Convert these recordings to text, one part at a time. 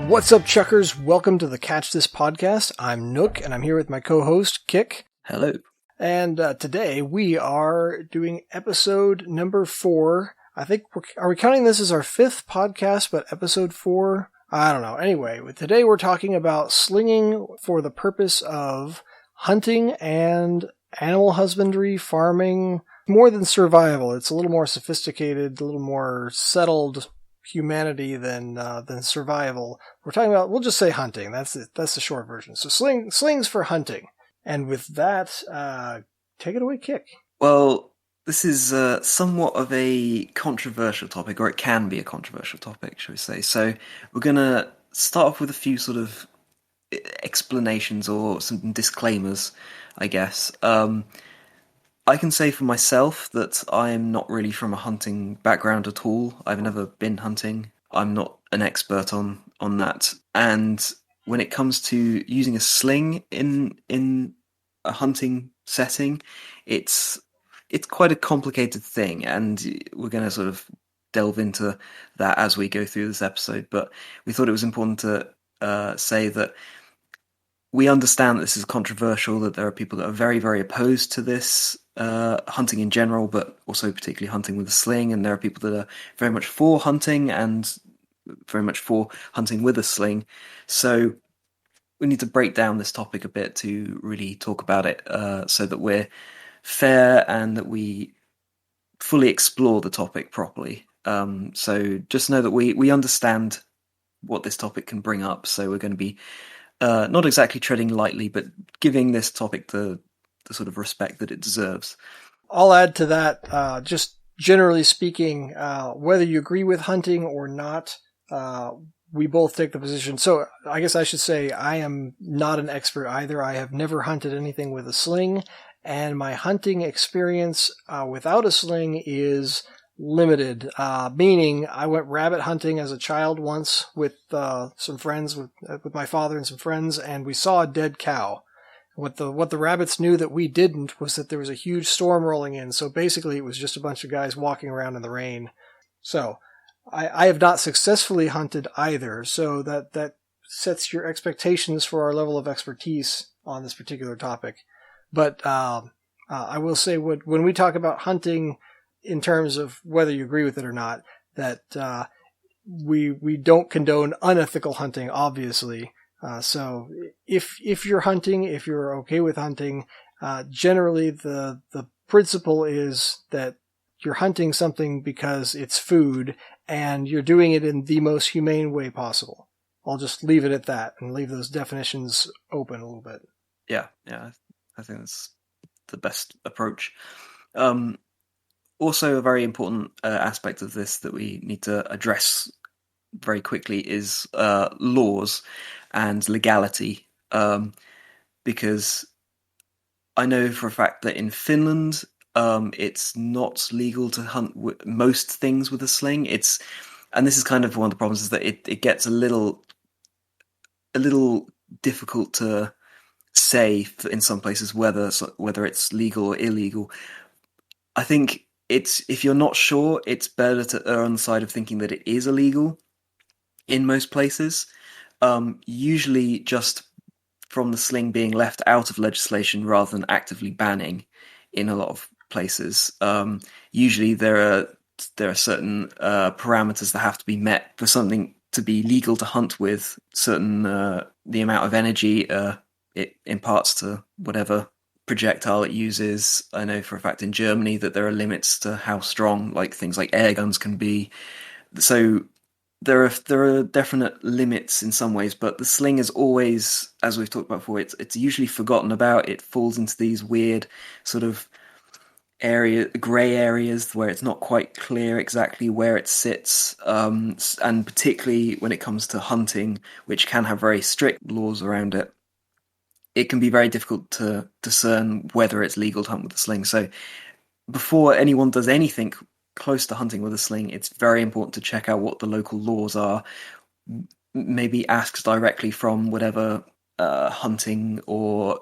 What's up, Chuckers? Welcome to the Catch This podcast. I'm Nook, and I'm here with my co-host, Kick. Hello. And today we are doing episode number 4. I think, are we counting this as our 5th podcast, but episode 4? I don't know. Anyway, today we're talking about slinging for the purpose of hunting and animal husbandry, farming, more than survival. It's a little more sophisticated, a little more settled humanity than survival. We're talking about, we'll just say hunting. That's the short version. So slings for hunting. And with that, take it away, Kick. Well, this is somewhat of a controversial topic, or it can be a controversial topic, shall we say. So we're going to start off with a few sort of explanations or some disclaimers, I guess. I can say for myself that I'm not really from a hunting background at all. I've never been hunting. I'm not an expert on that. And when it comes to using a sling in a hunting setting, it's quite a complicated thing, and we're going to sort of delve into that as we go through this episode. But we thought it was important to say that we understand that this is controversial, that there are people that are very, very opposed to this, hunting in general, but also particularly hunting with a sling, and there are people that are very much for hunting and very much for hunting with a sling. So we need to break down this topic a bit to really talk about it, so that we're fair and that we fully explore the topic properly. So just know that we understand what this topic can bring up, so we're going to be not exactly treading lightly, but giving this topic the sort of respect that it deserves. I'll add to that, just generally speaking, whether you agree with hunting or not, we both take the position. So I guess I should say I am not an expert either. I have never hunted anything with a sling, and my hunting experience without a sling is limited, meaning I went rabbit hunting as a child once with some friends, with my father and some friends, and we saw a dead cow. What the rabbits knew that we didn't was that there was a huge storm rolling in, so basically it was just a bunch of guys walking around in the rain. So I have not successfully hunted either, so that sets your expectations for our level of expertise on this particular topic. But I will say, when we talk about hunting in terms of whether you agree with it or not, that we don't condone unethical hunting, obviously. So if you're hunting, if you're okay with hunting, generally the principle is that you're hunting something because it's food, and you're doing it in the most humane way possible. I'll just leave it at that and leave those definitions open a little bit. Yeah, I think that's the best approach. Also, a very important aspect of this that we need to address very quickly is laws and legality, because I know for a fact that in Finland, it's not legal to hunt most things with a sling. And this is kind of one of the problems, is that it gets a little difficult to say in some places whether it's legal or illegal. I think if you're not sure, it's better to err on the side of thinking that it is illegal in most places. Usually just from the sling being left out of legislation rather than actively banning in a lot of places. Usually there are certain parameters that have to be met for something to be legal to hunt with. Certain the amount of energy it imparts to whatever projectile it uses. I know for a fact in Germany that there are limits to how strong things like air guns can be. So there are definite limits in some ways, but the sling is always, as we've talked about before, it's usually forgotten about. It falls into these weird sort of grey areas where it's not quite clear exactly where it sits, and particularly when it comes to hunting, which can have very strict laws around it, it can be very difficult to discern whether it's legal to hunt with a sling. So before anyone does anything close to hunting with a sling, it's very important to check out what the local laws are. Maybe ask directly from whatever hunting or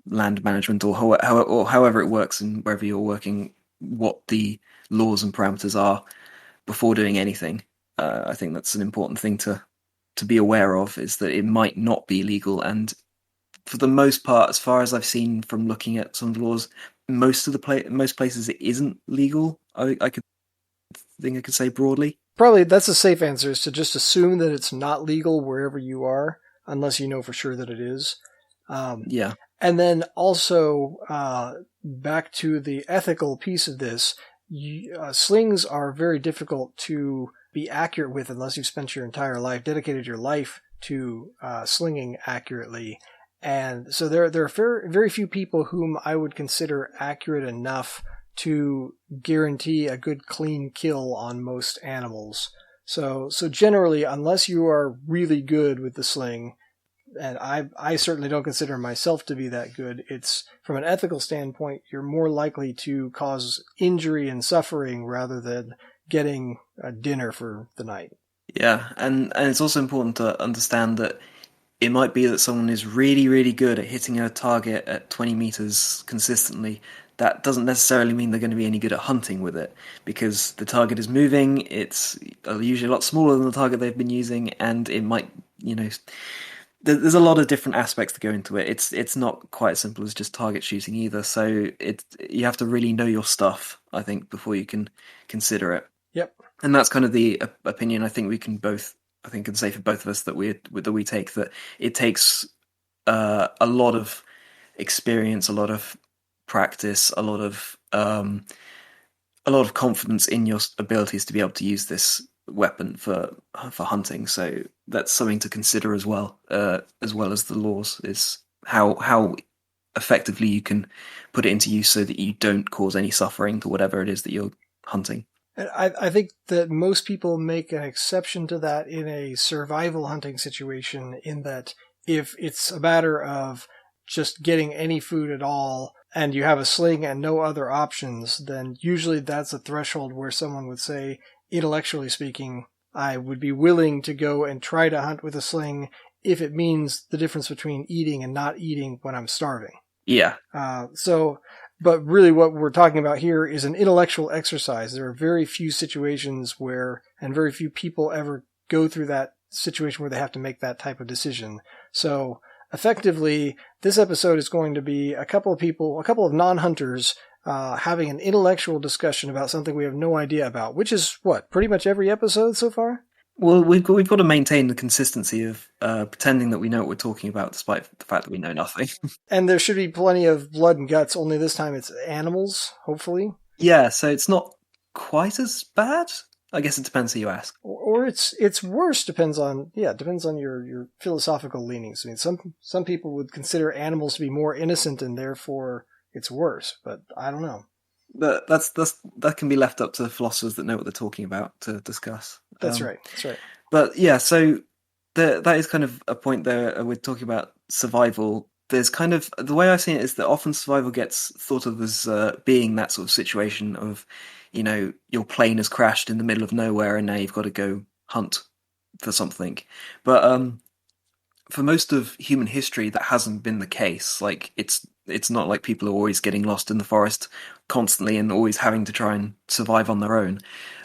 land management or however it works and wherever you're working what the laws and parameters are before doing anything. I think that's an important thing to be aware of, is that it might not be legal. And for the most part, as far as I've seen from looking at some of the laws, most places it isn't legal. I could say broadly. Probably that's a safe answer, is to just assume that it's not legal wherever you are, unless you know for sure that it is. Yeah. And then also, back to the ethical piece of this, slings are very difficult to be accurate with unless you've spent your entire life, dedicated your life to slinging accurately. And so there are very few people whom I would consider accurate enough to guarantee a good clean kill on most animals. So generally, unless you are really good with the sling, and I certainly don't consider myself to be that good, it's from an ethical standpoint, you're more likely to cause injury and suffering rather than getting a dinner for the night. Yeah, and it's also important to understand that it might be that someone is really, really good at hitting a target at 20 meters consistently. That doesn't necessarily mean they're going to be any good at hunting with it, because the target is moving, it's usually a lot smaller than the target they've been using, and it might, there's a lot of different aspects that go into it. It's not quite as simple as just target shooting either, so you have to really know your stuff, I think, before you can consider it. Yep. And that's kind of the opinion I think we can both, I think, can say for both of us that we take, that it takes a lot of experience, a lot of practice, a lot of confidence in your abilities to be able to use this weapon for hunting. So that's something to consider as well as the laws, is how effectively you can put it into use so that you don't cause any suffering to whatever it is that you're hunting. I think that most people make an exception to that in a survival hunting situation, in that if it's a matter of just getting any food at all and you have a sling and no other options, then usually that's a threshold where someone would say, intellectually speaking, I would be willing to go and try to hunt with a sling if it means the difference between eating and not eating when I'm starving. Yeah. But really what we're talking about here is an intellectual exercise. There are very few situations where, and very few people ever go through that situation where they have to make that type of decision. So effectively, this episode is going to be a couple of non-hunters, having an intellectual discussion about something we have no idea about, which is pretty much every episode so far? Well, we've got to maintain the consistency of pretending that we know what we're talking about, despite the fact that we know nothing. And there should be plenty of blood and guts, only this time it's animals, hopefully. Yeah, so it's not quite as bad. I guess it depends who you ask. Or it's worse, depends on your philosophical leanings. I mean, some people would consider animals to be more innocent and therefore it's worse, but I don't know. But that can be left up to philosophers that know what they're talking about to discuss. That's right. But yeah, so that is kind of a point there. We're talking about survival. There's kind of, the way I've seen it is that often survival gets thought of as being that sort of situation of, your plane has crashed in the middle of nowhere and now you've got to go hunt for something. But for most of human history, that hasn't been the case. Like, it's not like people are always getting lost in the forest constantly and always having to try and survive on their own.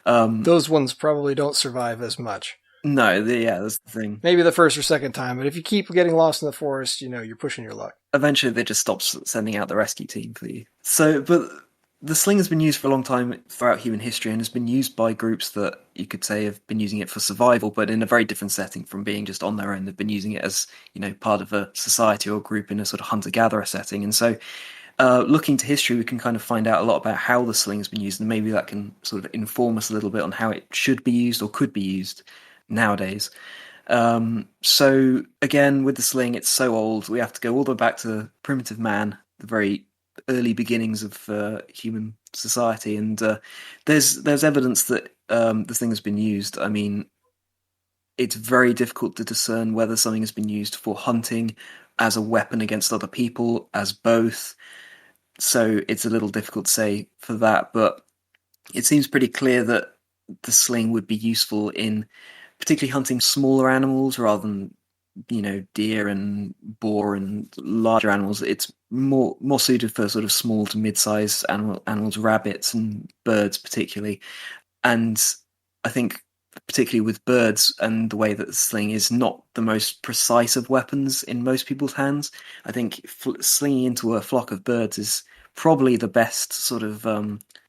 Those ones probably don't survive as much. No, that's the thing. Maybe the first or second time, but if you keep getting lost in the forest, you're pushing your luck. Eventually, they just stop sending out the rescue team for you. So, but the sling has been used for a long time throughout human history and has been used by groups that you could say have been using it for survival, but in a very different setting from being just on their own. They've been using it as, part of a society or group in a sort of hunter-gatherer setting. And so looking to history, we can kind of find out a lot about how the sling has been used, and maybe that can sort of inform us a little bit on how it should be used or could be used nowadays. So again, with the sling, it's so old, we have to go all the way back to primitive man, the very early beginnings of human society, and there's evidence that this thing has been used. I mean, it's very difficult to discern whether something has been used for hunting, as a weapon against other people, as both. So it's a little difficult to say for that, but it seems pretty clear that the sling would be useful in particularly hunting smaller animals rather than deer and boar and larger animals. It's more suited for sort of small to mid-sized animals, rabbits and birds particularly. And I think particularly with birds and the way that the sling is not the most precise of weapons in most people's hands, I think slinging into a flock of birds is probably the best sort of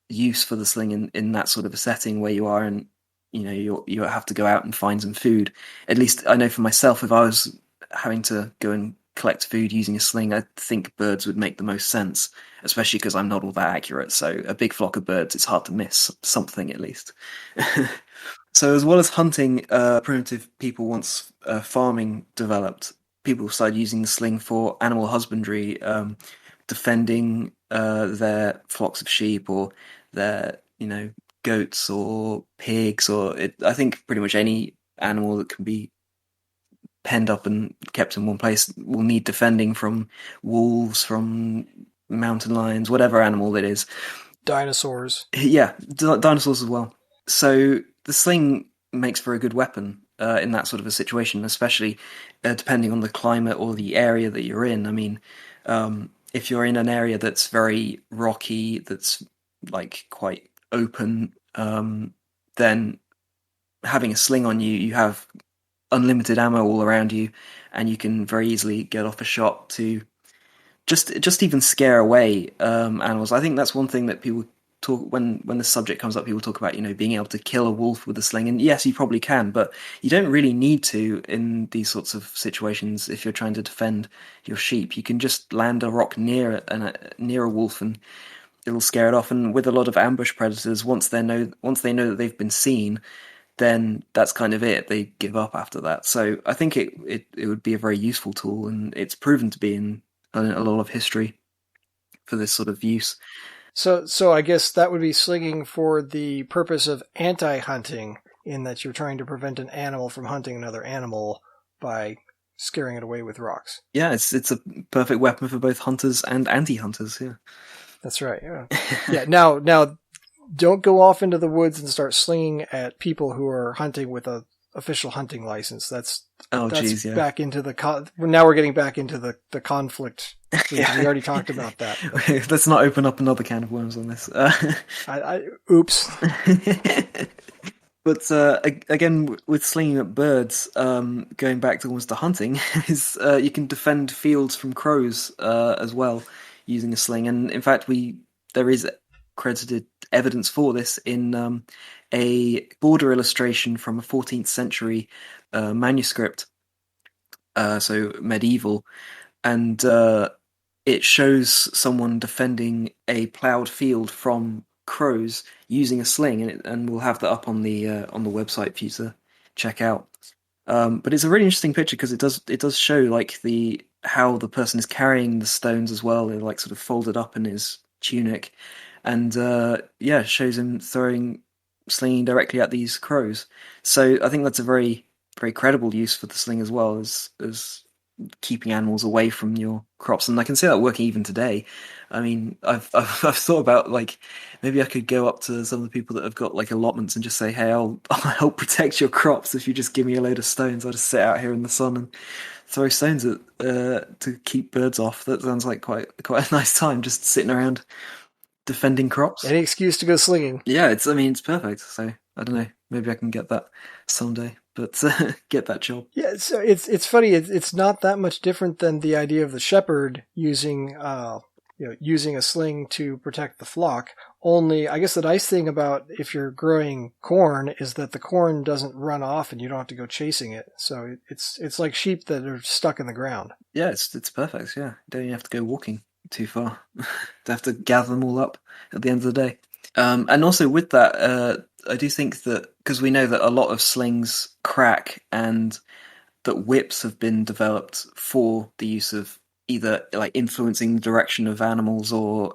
use for the sling in that sort of a setting where you are and you have to go out and find some food. At least I know for myself, if I was having to go and collect food using a sling, I think birds would make the most sense, especially because I'm not all that accurate. So a big flock of birds, it's hard to miss something at least. So as well as hunting, primitive people, once farming developed, people started using the sling for animal husbandry, defending their flocks of sheep or their goats or pigs, or I think pretty much any animal that can be penned up and kept in one place will need defending from wolves, from mountain lions, whatever animal it is. Dinosaurs. Yeah, dinosaurs as well. So the sling makes for a good weapon in that sort of a situation, especially depending on the climate or the area that you're in. I mean, if you're in an area that's very rocky, that's like quite open, then having a sling on you, you have unlimited ammo all around you, and you can very easily get off a shot to just even scare away animals. I think that's one thing that people talk when the subject comes up. People talk about being able to kill a wolf with a sling, and yes, you probably can, but you don't really need to in these sorts of situations. If you're trying to defend your sheep, you can just land a rock near a wolf and it'll scare it off. And with a lot of ambush predators, once they know that they've been seen, then that's kind of it. They give up after that. So I think it would be a very useful tool, and it's proven to be in a lot of history for this sort of use. So I guess that would be slinging for the purpose of anti-hunting, in that you're trying to prevent an animal from hunting another animal by scaring it away with rocks. Yeah, it's a perfect weapon for both hunters and anti-hunters. Yeah, that's right. Yeah. Yeah. Now, don't go off into the woods and start slinging at people who are hunting with a official hunting license. That's yeah. Back into now we're getting back into the conflict. Yeah. We already talked about that. Let's not open up another can of worms on this. Oops. But again, with slinging at birds, going back to almost the hunting, is you can defend fields from crows as well using a sling. And in fact, there is credited evidence for this in a border illustration from a 14th century manuscript, so medieval, and it shows someone defending a ploughed field from crows using a sling, and we'll have that up on the website for you to check out. But it's a really interesting picture because it does show like how the person is carrying the stones as well. They're like sort of folded up in his tunic, and it shows him slinging directly at these crows. So I think that's a very, very credible use for the sling as well as keeping animals away from your crops. And I can see that working even today. I mean, I've thought about like maybe I could go up to some of the people that have got like allotments and just say, hey, I'll help protect your crops if you just give me a load of stones. I'll just sit out here in the sun and throw stones at to keep birds off. That sounds like quite a nice time, just sitting around defending crops. Any excuse to go slinging. Yeah, it's perfect. So I don't know, maybe I can get that someday, but get that job. Yeah, so it's funny. It's not that much different than the idea of the shepherd using a sling to protect the flock. Only, I guess the nice thing about if you're growing corn is that the corn doesn't run off and you don't have to go chasing it. So it's like sheep that are stuck in the ground. Yeah, it's perfect. Yeah, you don't even have to go walking too far. You have to gather them all up at the end of the day. And also with that, I do think that because we know that a lot of slings crack and that whips have been developed for the use of either like influencing the direction of animals or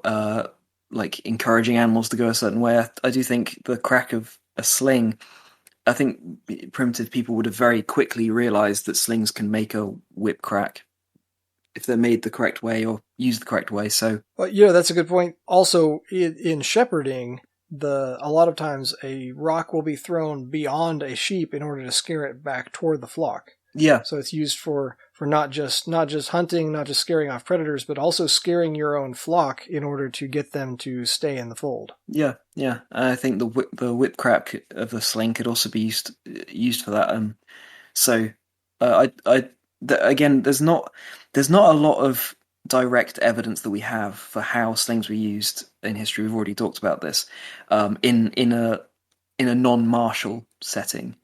like encouraging animals to go a certain way. I do think the crack of a sling, I think primitive people would have very quickly realized that slings can make a whip crack if they're made the correct way or used the correct way. So, well, that's a good point. Also, in shepherding, a lot of times a rock will be thrown beyond a sheep in order to scare it back toward the flock. Yeah, So it's used for not just hunting, not just scaring off predators, but also scaring your own flock in order to get them to stay in the fold. yeah, yeah. I think the whip crack of the sling could also be used for that. So again, there's not a lot of direct evidence that we have for how slings were used in history. We've already talked about this in a non-martial setting,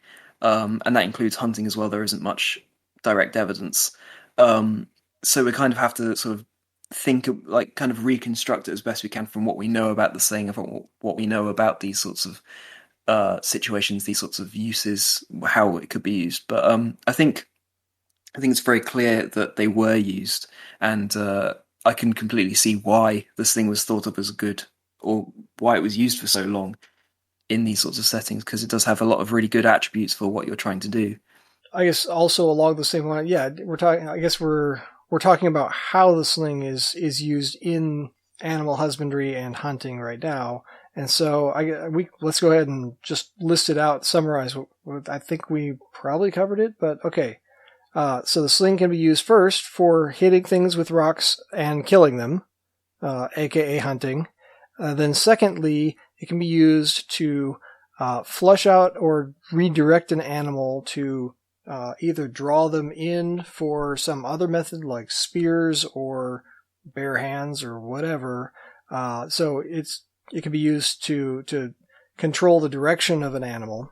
and that includes hunting as well. There isn't much direct evidence, so we kind of have to sort of think of, like, kind of reconstruct it as best we can from what we know about the sling and from what we know about these sorts of situations, these sorts of uses, how it could be used. But I think it's very clear that they were used, and I can completely see why this thing was thought of as good, or why it was used for so long in these sorts of settings, because it does have a lot of really good attributes for what you're trying to do. I guess also along the same line, yeah, we're talking. I guess we're talking about how the sling is used in animal husbandry and hunting right now. And so let's go ahead and just list it out, summarize what I think we probably covered it, but okay. So the sling can be used first for hitting things with rocks and killing them, aka hunting. Then secondly, it can be used to flush out or redirect an animal to either draw them in for some other method like spears or bare hands or whatever. So it can be used to control the direction of an animal,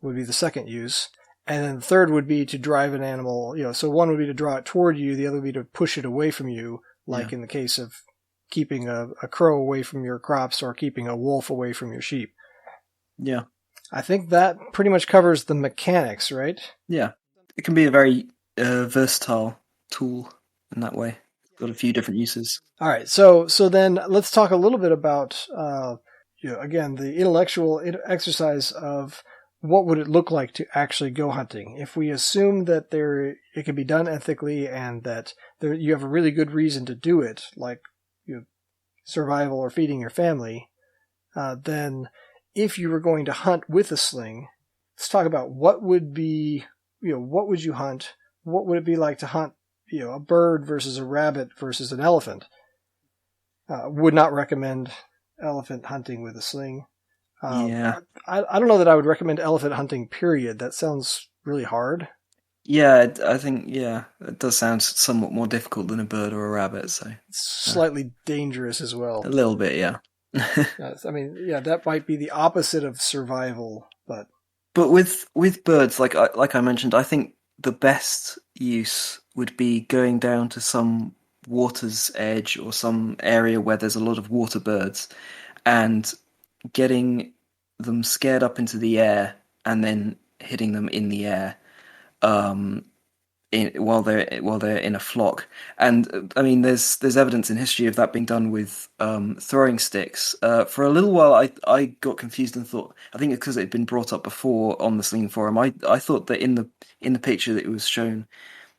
would be the second use. And then the third would be to drive an animal, so one would be to draw it toward you, the other would be to push it away from you, like in the case of keeping a crow away from your crops or keeping a wolf away from your sheep. Yeah. I think that pretty much covers the mechanics, right? Yeah. It can be a very versatile tool in that way. Got a few different uses. All right, so then let's talk a little bit about, again, the intellectual exercise of what would it look like to actually go hunting. If we assume that it can be done ethically and that you have a really good reason to do it, like survival or feeding your family, then if you were going to hunt with a sling, let's talk about what would be, what would you hunt? What would it be like to hunt, a bird versus a rabbit versus an elephant? Would not recommend elephant hunting with a sling. Yeah. I don't know that I would recommend elephant hunting, period. That sounds really hard. Yeah, I think, it does sound somewhat more difficult than a bird or a rabbit, so. It's slightly dangerous as well. A little bit, yeah. I mean, that might be the opposite of survival, but... But with birds, like I mentioned, I think the best use would be going down to some water's edge or some area where there's a lot of water birds and getting them scared up into the air and then hitting them in the air while they're in a flock. And I mean, there's evidence in history of that being done with throwing sticks. For a little while, I got confused and thought, I think it's because it had been brought up before on the Sling forum. I thought that in the picture that it was shown,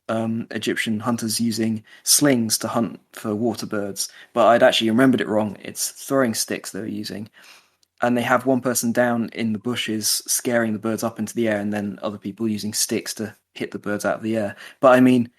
Egyptian hunters using slings to hunt for water birds, but I'd actually remembered it wrong. It's throwing sticks they were using, and they have one person down in the bushes scaring the birds up into the air, and then other people using sticks to hit the birds out of the air. But I mean,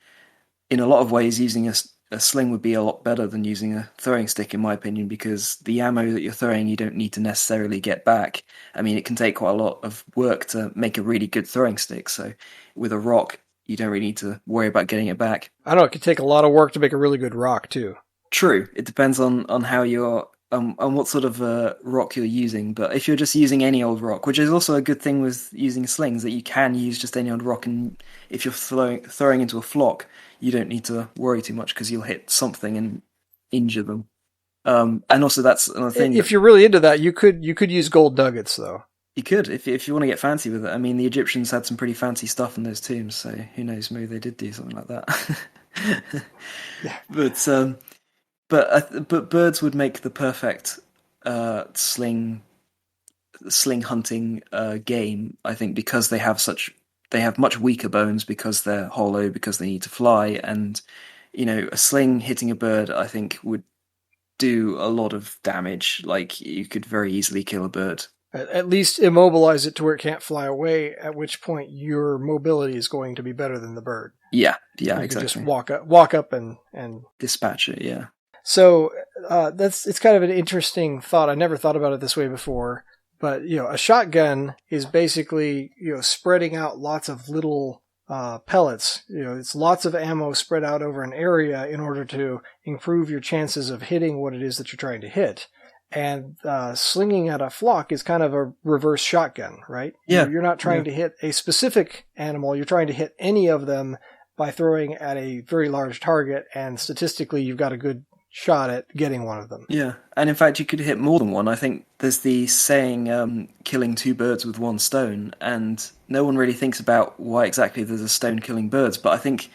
in a lot of ways, using a sling would be a lot better than using a throwing stick, in my opinion, because the ammo that you're throwing, you don't need to necessarily get back. I mean, it can take quite a lot of work to make a really good throwing stick. So with a rock, you don't really need to worry about getting it back. I know it could take a lot of work to make a really good rock, too. True. It depends on how you're, on what sort of rock you're using. But if you're just using any old rock, which is also a good thing with using slings, that you can use just any old rock, and if you're throwing into a flock, you don't need to worry too much because you'll hit something and injure them. And also that's another thing. If you're really into that, you could use gold nuggets, though. You could, if you want to get fancy with it. I mean, the Egyptians had some pretty fancy stuff in those tombs, so who knows, maybe they did do something like that. Yeah. But birds would make the perfect sling hunting game, I think, because they have much weaker bones, because they're hollow, because they need to fly, and a sling hitting a bird, I think, would do a lot of damage. Like, you could very easily kill a bird At least immobilize it to where it can't fly away, at which point your mobility is going to be better than the bird. Yeah, You exactly. can just walk up and dispatch it, yeah. So it's kind of an interesting thought. I never thought about it this way before. But, a shotgun is basically, spreading out lots of little pellets. It's lots of ammo spread out over an area in order to improve your chances of hitting what it is that you're trying to hit. And slinging at a flock is kind of a reverse shotgun, right? Yeah. You're not trying to hit a specific animal. You're trying to hit any of them by throwing at a very large target. And statistically, you've got a good shot at getting one of them. Yeah, and in fact, you could hit more than one. I think there's the saying, killing two birds with one stone, and no one really thinks about why exactly there's a stone killing birds, but I think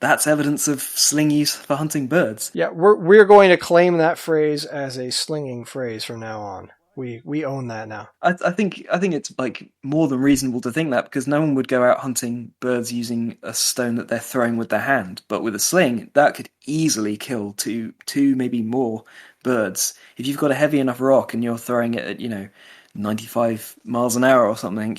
that's evidence of sling use for hunting birds. Yeah, we're going to claim that phrase as a slinging phrase from now on. We own that now. I think it's like more than reasonable to think that, because no one would go out hunting birds using a stone that they're throwing with their hand. But with a sling, that could easily kill two, maybe more birds. If you've got a heavy enough rock and you're throwing it at 95 miles an hour or something,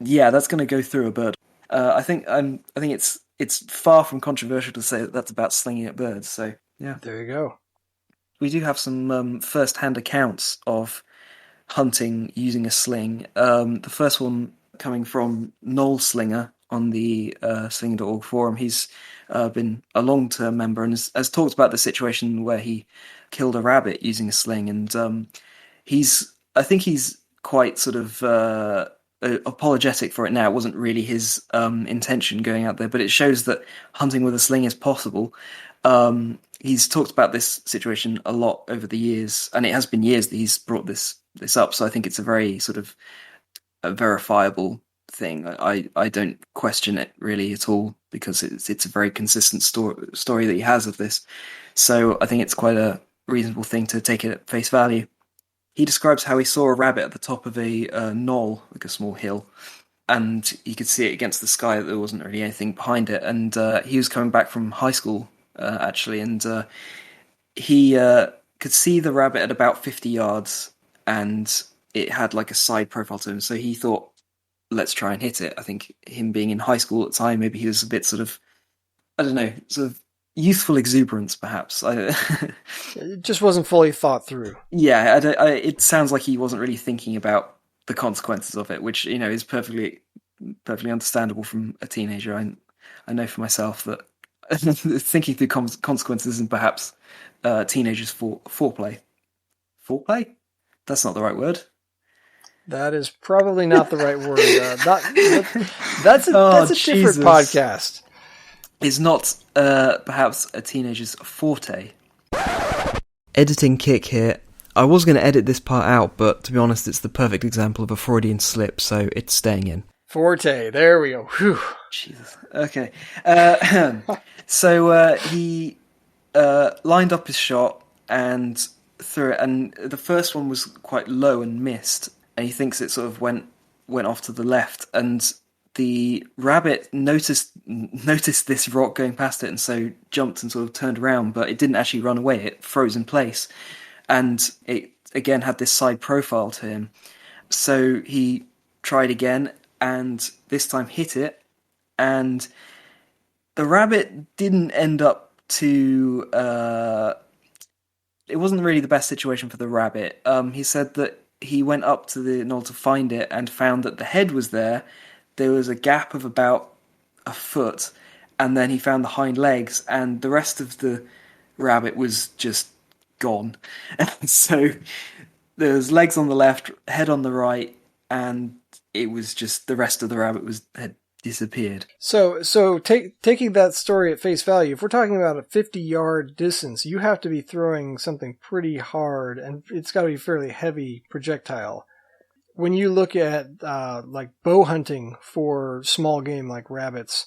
yeah, that's going to go through a bird. I think it's far from controversial to say that that's about slinging at birds. So yeah, there you go. We do have some first-hand accounts of hunting using a sling. The first one coming from Noel Slinger on the slinging.org forum. He's been a long-term member and has talked about the situation where he killed a rabbit using a sling. And I think he's quite sort of apologetic for it now. It wasn't really his intention going out there, but it shows that hunting with a sling is possible. He's talked about this situation a lot over the years, and it has been years that he's brought this up, so I think it's a very sort of a verifiable thing. I don't question it really at all, because it's a very consistent story that he has of this, so I think it's quite a reasonable thing to take it at face value. He describes how he saw a rabbit at the top of a knoll, like a small hill, and he could see it against the sky. There wasn't really anything behind it, and he was coming back from high school actually, and he could see the rabbit at about 50 yards, and it had like a side profile to him, so he thought, let's try and hit it. I think him being in high school at the time, maybe he was a bit sort of, I don't know, sort of youthful exuberance perhaps. It just wasn't fully thought through. Yeah, it sounds like he wasn't really thinking about the consequences of it, which is perfectly understandable from a teenager. I know for myself that thinking through consequences and perhaps teenagers' foreplay. Foreplay? That's not the right word. That is probably not the right word. That's a different podcast. It's not perhaps a teenager's forte. Editing Kick here. I was going to edit this part out, but to be honest, it's the perfect example of a Freudian slip, so it's staying in. Forte, there we go. Whew. Jesus. Okay. So he lined up his shot and threw it, and the first one was quite low and missed, and he thinks it sort of went off to the left, and the rabbit noticed this rock going past it, and so jumped and sort of turned around, but it didn't actually run away. It froze in place, and it again had this side profile to him. So he tried again, and this time hit it, and the rabbit didn't end up to... it wasn't really the best situation for the rabbit. He said that he went up to the knoll to find it and found that the head was there. There was a gap of about a foot, and then he found the hind legs, and the rest of the rabbit was just gone. And so there was legs on the left, head on the right, and it was just the rest of the rabbit had disappeared. So taking that story at face value, if we're talking about a 50-yard distance, you have to be throwing something pretty hard, and it's got to be a fairly heavy projectile. When you look at like bow hunting for small game like rabbits,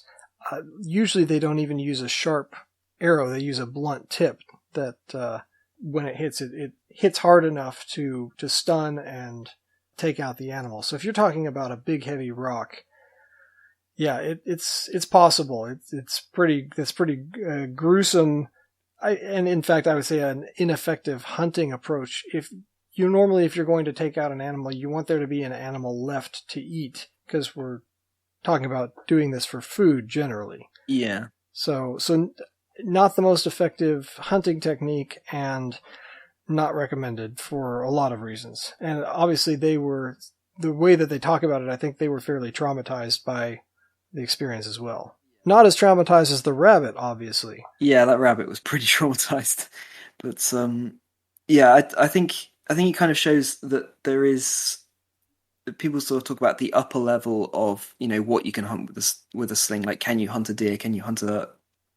usually they don't even use a sharp arrow. They use a blunt tip that when it hits hard enough to stun and take out the animal. So if you're talking about a big heavy rock, yeah, it's possible. It's pretty gruesome, and in fact I would say an ineffective hunting approach if you normally, if you're going to take out an animal, you want there to be an animal left to eat, because we're talking about doing this for food generally. Yeah. So not the most effective hunting technique, and not recommended for a lot of reasons. And obviously the way that they talk about it, I think they were fairly traumatized by the experience as well. Not as traumatized as the rabbit, obviously. Yeah, that rabbit was pretty traumatized. But yeah, I think it kind of shows that there is, people sort of talk about the upper level of, what you can hunt with a sling. Like, can you hunt a deer? Can you hunt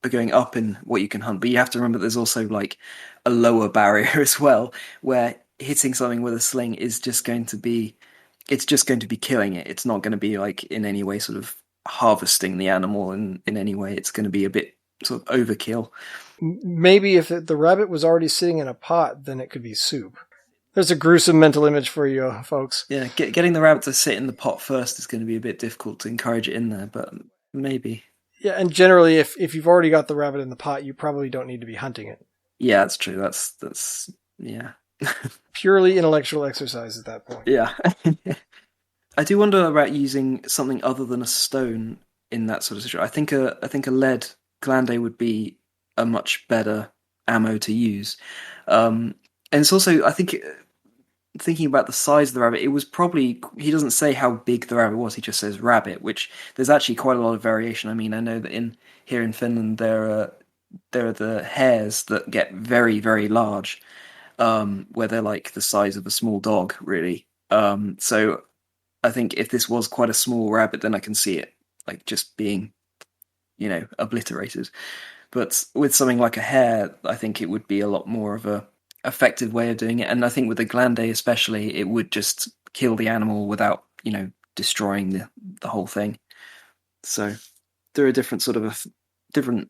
going up in what you can hunt? But you have to remember there's also like a lower barrier as well, where hitting something with a sling is just going to be killing it. It's not going to be like in any way sort of harvesting the animal in any way. It's going to be a bit sort of overkill. Maybe if the rabbit was already sitting in a pot, then it could be soup. There's a gruesome mental image for you, folks. Yeah, getting the rabbit to sit in the pot first is going to be a bit difficult to encourage it in there, but maybe. Yeah, and generally, if you've already got the rabbit in the pot, you probably don't need to be hunting it. Yeah, that's true. That's yeah. Purely intellectual exercise at that point. Yeah. I do wonder about using something other than a stone in that sort of situation. I think a lead glande would be a much better ammo to use. And it's also, I think, thinking about the size of the rabbit, it was probably, he doesn't say how big the rabbit was, he just says rabbit, which there's actually quite a lot of variation. I mean, I know that here in Finland there are the hares that get very, very large, where they're like the size of a small dog, really. So I think if this was quite a small rabbit, then I can see it like just being, obliterated. But with something like a hare, I think it would be a lot more of a effective way of doing it. And I think with the glande especially, it would just kill the animal without, destroying the whole thing. So there are different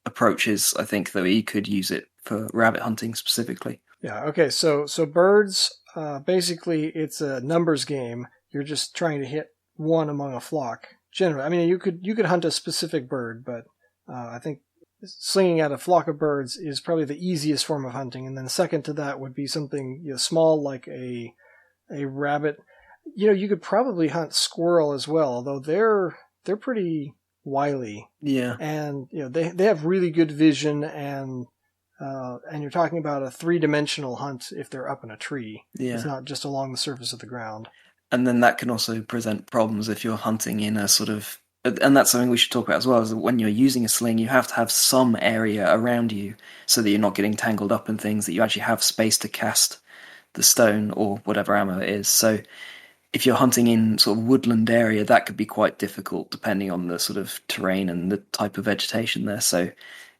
approaches, I think, that you could use it for rabbit hunting specifically. Yeah, okay, so birds, basically it's a numbers game. You're just trying to hit one among a flock. Generally, I mean, you could hunt a specific bird, but I think slinging at a flock of birds is probably the easiest form of hunting. And then second to that would be something small like a rabbit. You could probably hunt squirrel as well, although they're pretty wily. Yeah, and they have really good vision, and you're talking about a 3-dimensional hunt if they're up in a tree. Yeah, it's not just along the surface of the ground. And then that can also present problems if you're hunting in a sort of, and that's something we should talk about as well, is that when you're using a sling, you have to have some area around you so that you're not getting tangled up in things, that you actually have space to cast the stone or whatever ammo it is. So if you're hunting in sort of woodland area, that could be quite difficult depending on the sort of terrain and the type of vegetation there. So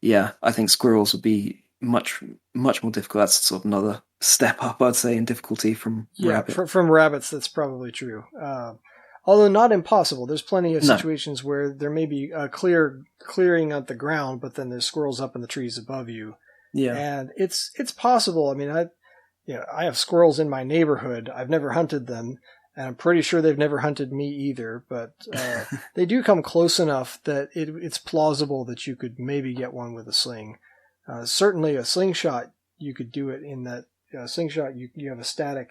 yeah, I think squirrels would be much more difficult. That's sort of another step up, I'd say, in difficulty from rabbit. From rabbits, that's probably true. Although not impossible. There's plenty of situations where there may be a clearing at the ground, but then there's squirrels up in the trees above you. Yeah, and it's possible. I mean, I have squirrels in my neighborhood. I've never hunted them, and I'm pretty sure they've never hunted me either. But they do come close enough that it's plausible that you could maybe get one with a sling. Certainly, a slingshot, you could do it in that. Slingshot, you have a static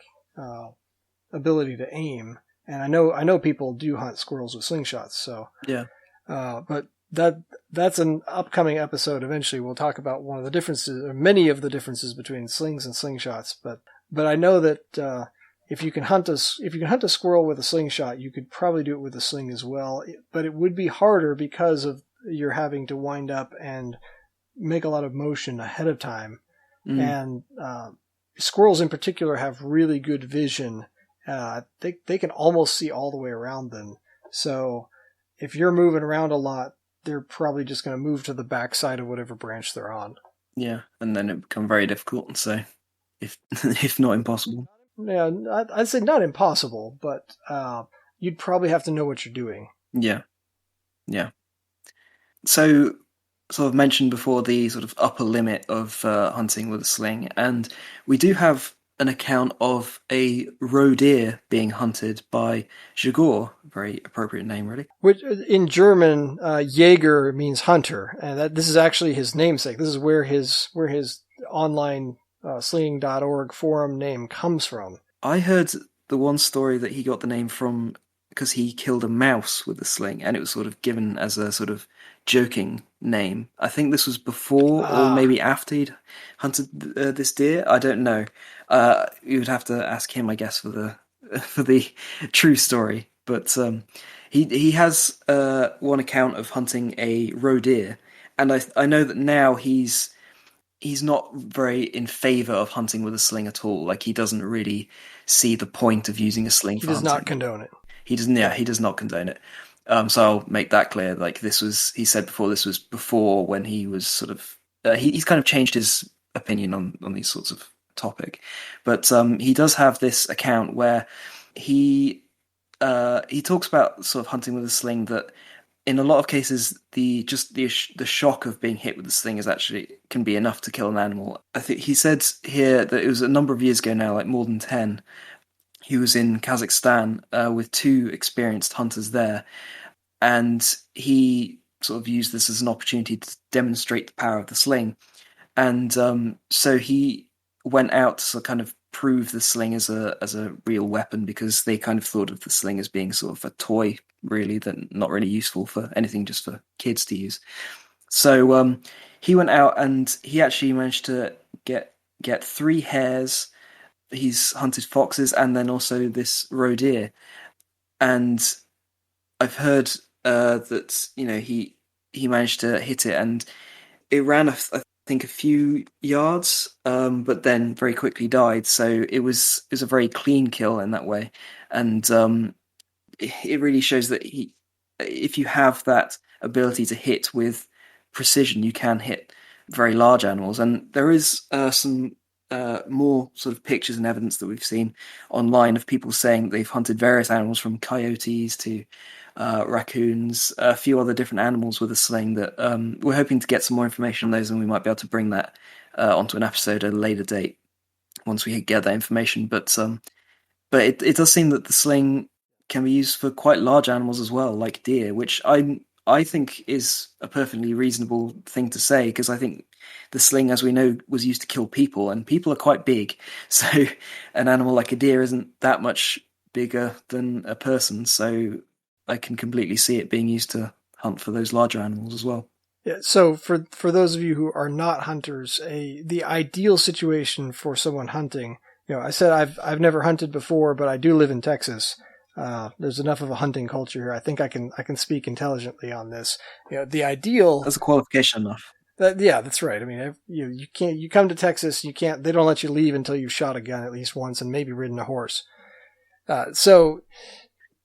ability to aim, and I know people do hunt squirrels with slingshots. So yeah, but that's an upcoming episode. Eventually, we'll talk about one of the differences, or many of the differences between slings and slingshots. But I know that if you can hunt a squirrel with a slingshot, you could probably do it with a sling as well. But it would be harder because of you're having to wind up and make a lot of motion ahead of time, and squirrels in particular have really good vision. They can almost see all the way around them. So if you're moving around a lot, they're probably just going to move to the backside of whatever branch they're on. Yeah, and then it becomes very difficult. So if not impossible. Yeah, I'd say not impossible, but you'd probably have to know what you're doing. Yeah. So sort of mentioned before the sort of upper limit of hunting with a sling, and we do have an account of a roe deer being hunted by Jaguar, very appropriate name, really. Which in German, Jäger means hunter, and this is actually his namesake. This is where his online slinging.org forum name comes from. I heard the one story that he got the name from because he killed a mouse with a sling, and it was sort of given as a sort of joking name. I think this was before or maybe after he'd hunted this deer. I don't know. You would have to ask him, I guess, for the true story. But he has one account of hunting a roe deer, and I know that now he's not very in favor of hunting with a sling at all. Like, he doesn't really see the point of using a sling for hunting. He does not condone it. He doesn't. Yeah, he does not condone it. So I'll make that clear. Like, he said before, this was before when he was sort of, he's kind of changed his opinion on these sorts of topic. But he does have this account where he talks about sort of hunting with a sling, that in a lot of cases, the shock of being hit with the sling can be enough to kill an animal. I think he said here that it was a number of years ago now, like more than 10. He was in Kazakhstan with 2 experienced hunters there, and he sort of used this as an opportunity to demonstrate the power of the sling. And so he went out to kind of prove the sling as a real weapon, because they kind of thought of the sling as being sort of a toy, really, that not really useful for anything, just for kids to use. So he went out and he actually managed to get 3 hares. He's hunted foxes and then also this roe deer. And I've heard that, you know, he managed to hit it, and it ran, I think, a few yards, but then very quickly died. So it was a very clean kill in that way. And it really shows that if you have that ability to hit with precision, you can hit very large animals. And there is some more sort of pictures and evidence that we've seen online of people saying they've hunted various animals, from coyotes to raccoons, a few other different animals with a sling, that we're hoping to get some more information on those, and we might be able to bring that onto an episode at a later date once we get that information. But it does seem that the sling can be used for quite large animals as well, like deer, which I think is a perfectly reasonable thing to say, because I think the sling, as we know, was used to kill people, and people are quite big. So an animal like a deer isn't that much bigger than a person. So I can completely see it being used to hunt for those larger animals as well. Yeah. So for those of you who are not hunters, the ideal situation for someone hunting, you know, I said I've never hunted before, but I do live in Texas. There's enough of a hunting culture here. I think I can speak intelligently on this. You know, the ideal. That's a qualification enough. Yeah, that's right. I mean, you can't. You come to Texas, you can't. They don't let you leave until you've shot a gun at least once and maybe ridden a horse. So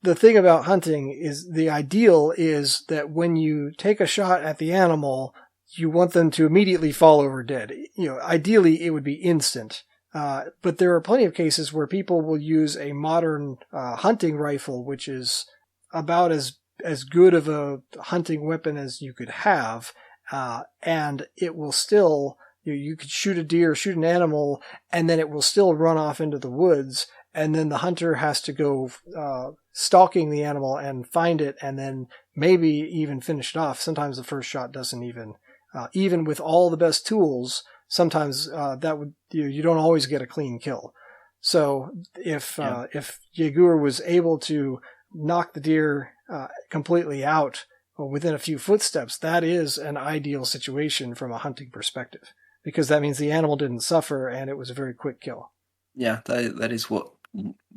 the thing about hunting is, the ideal is that when you take a shot at the animal, you want them to immediately fall over dead. You know, ideally it would be instant. But there are plenty of cases where people will use a modern hunting rifle, which is about as good of a hunting weapon as you could have, and it will still, you could shoot a deer, shoot an animal, and then it will still run off into the woods, and then the hunter has to go stalking the animal and find it, and then maybe even finish it off. Sometimes the first shot doesn't even with all the best tools. Sometimes you don't always get a clean kill. So if Jaguar was able to knock the deer completely out within a few footsteps, that is an ideal situation from a hunting perspective, because that means the animal didn't suffer and it was a very quick kill. Yeah, that is what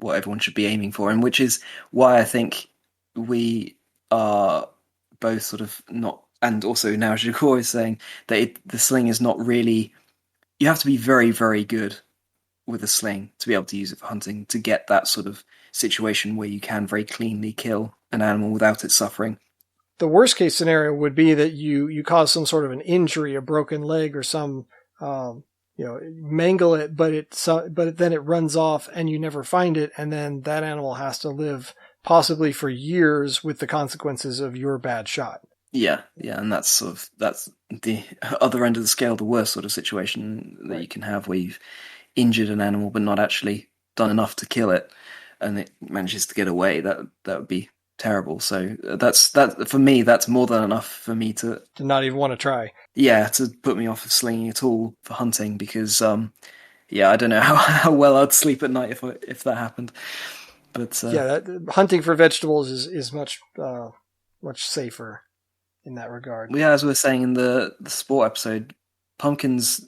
everyone should be aiming for, and which is why I think we are both sort of not. And also now Jaguar is saying that the sling is not really. You have to be very, very good with a sling to be able to use it for hunting, to get that sort of situation where you can very cleanly kill an animal without it suffering. The worst case scenario would be that you cause some sort of an injury, a broken leg or some, mangle it, but then it runs off and you never find it, and then that animal has to live possibly for years with the consequences of your bad shot. Yeah, and that's the other end of the scale, the worst sort of situation that you can have, where you've injured an animal but not actually done enough to kill it, and it manages to get away. That would be terrible. So that for me, that's more than enough for me to not even want to try. Yeah, to put me off of slinging at all for hunting, because yeah, I don't know how well I'd sleep at night if that happened. But hunting for vegetables is much safer in that regard. yeah, as we were saying in the sport episode, pumpkins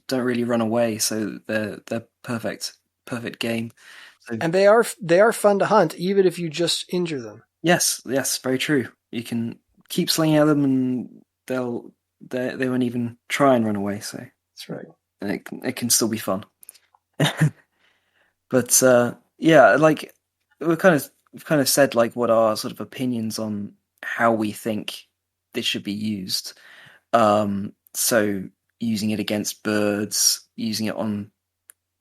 don't really run away, so they're perfect game. So And they are fun to hunt, even if you just injure them. yes, very true. You can keep slinging at them, and they won't even try and run away. So That's right. and it can still be fun. But yeah, like we've kind of said like what our sort of opinions on how we think this should be used. So using it against birds, using it on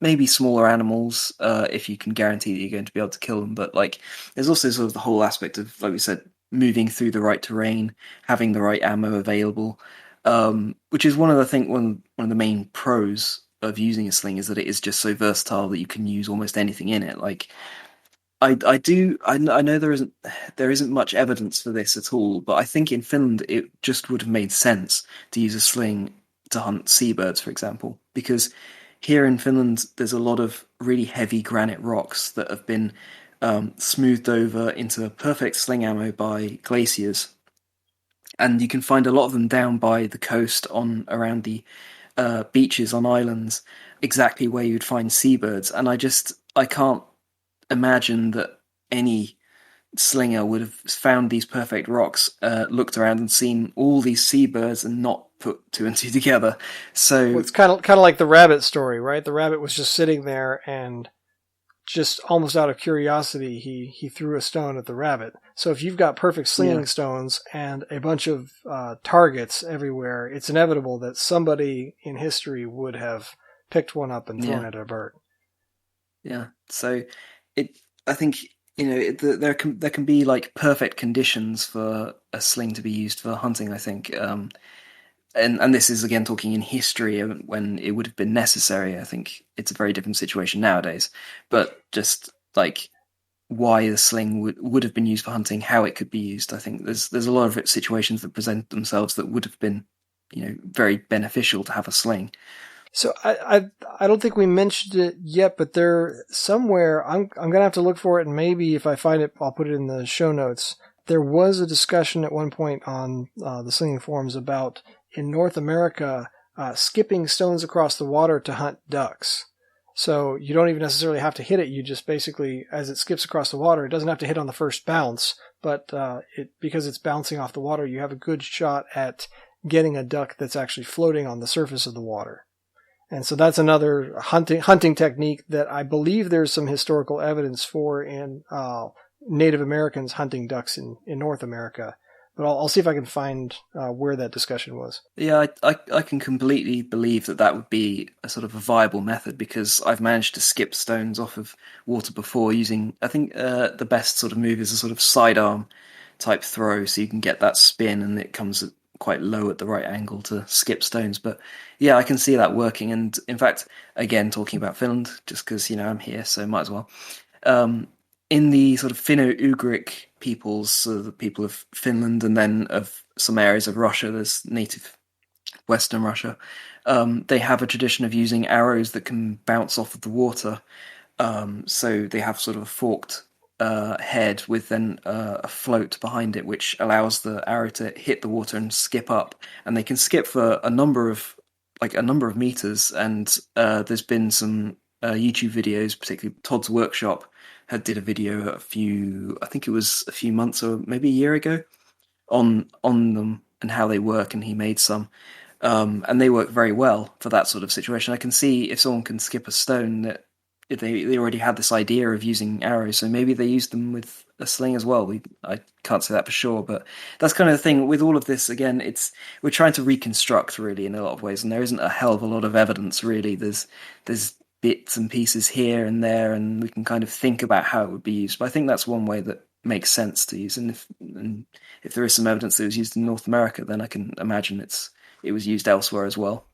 maybe smaller animals, if you can guarantee that you're going to be able to kill them. But like, there's also sort of the whole aspect of, like we said, moving through the right terrain, having the right ammo available, which is one of the main pros of using a sling is that it is just so versatile that you can use almost anything in it. Like, I know there isn't much evidence for this at all, but I think in Finland it just would have made sense to use a sling to hunt seabirds, for example, because here in Finland there's a lot of really heavy granite rocks that have been smoothed over into perfect sling ammo by glaciers, and you can find a lot of them down by the coast on around the beaches on islands, exactly where you'd find seabirds, and I can't imagine that any slinger would have found these perfect rocks, looked around and seen all these seabirds and not put two and two together. So Well, it's kind of like the rabbit story, right? The rabbit was just sitting there, and just almost out of curiosity, he threw a stone at the rabbit. So if you've got perfect slinging stones and a bunch of targets everywhere, it's inevitable that somebody in history would have picked one up and thrown it at a bird. Yeah. So I think there can be like perfect conditions for a sling to be used for hunting. I think, and this is again talking in history when it would have been necessary. I think it's a very different situation nowadays. But just like why the sling would have been used for hunting, how it could be used. I think there's a lot of situations that present themselves that would have been, very beneficial to have a sling. So I don't think we mentioned it yet, but there somewhere I'm gonna have to look for it, and maybe if I find it, I'll put it in the show notes. There was a discussion at one point on the slinging forums about in North America skipping stones across the water to hunt ducks. So you don't even necessarily have to hit it. You just basically, as it skips across the water, it doesn't have to hit on the first bounce, but because it's bouncing off the water, you have a good shot at getting a duck that's actually floating on the surface of the water. And so that's another hunting technique that I believe there's some historical evidence for in Native Americans hunting ducks in North America. But I'll see if I can find where that discussion was. Yeah, I can completely believe that would be a sort of a viable method because I've managed to skip stones off of water before using, I think the best sort of move is a sort of sidearm type throw, so you can get that spin and it comes quite low at the right angle to skip stones. But yeah, I can see that working. And in fact, again, talking about Finland, just because, I'm here, so might as well. In the sort of Finno-Ugric peoples, so the people of Finland and then of some areas of Russia, there's native Western Russia, they have a tradition of using arrows that can bounce off of the water. So they have sort of a forked head with then a float behind it, which allows the arrow to hit the water and skip up. And they can skip for a number of meters. And there's been some YouTube videos, particularly Todd's Workshop did a video I think it was a few months or maybe a year ago on them and how they work, and he made some. And they work very well for that sort of situation. I can see if someone can skip a stone that they already had this idea of using arrows, so maybe they used them with a sling as well. I can't say that for sure, but that's kind of the thing with all of this. Again, we're trying to reconstruct really in a lot of ways, and there isn't a hell of a lot of evidence really. There's bits and pieces here and there, and we can kind of think about how it would be used. But I think that's one way that makes sense to use. And if there is some evidence that it was used in North America, then I can imagine it was used elsewhere as well.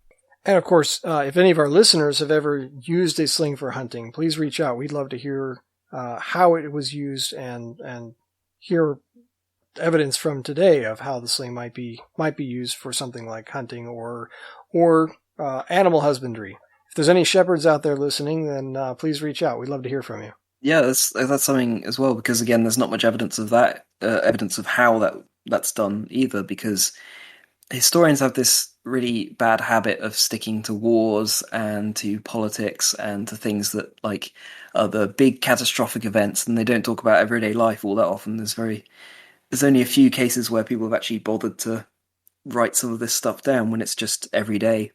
And of course, if any of our listeners have ever used a sling for hunting, please reach out. We'd love to hear how it was used and hear evidence from today of how the sling might be used for something like hunting or animal husbandry. if there's any shepherds out there listening, then please reach out. We'd love to hear from you. Yeah, that's something as well, because again, there's not much evidence of that, evidence of how that's done either, because historians have this really bad habit of sticking to wars and to politics and to things that like are the big catastrophic events, and they don't talk about everyday life all that often. There's only a few cases where people have actually bothered to write some of this stuff down when it's just everyday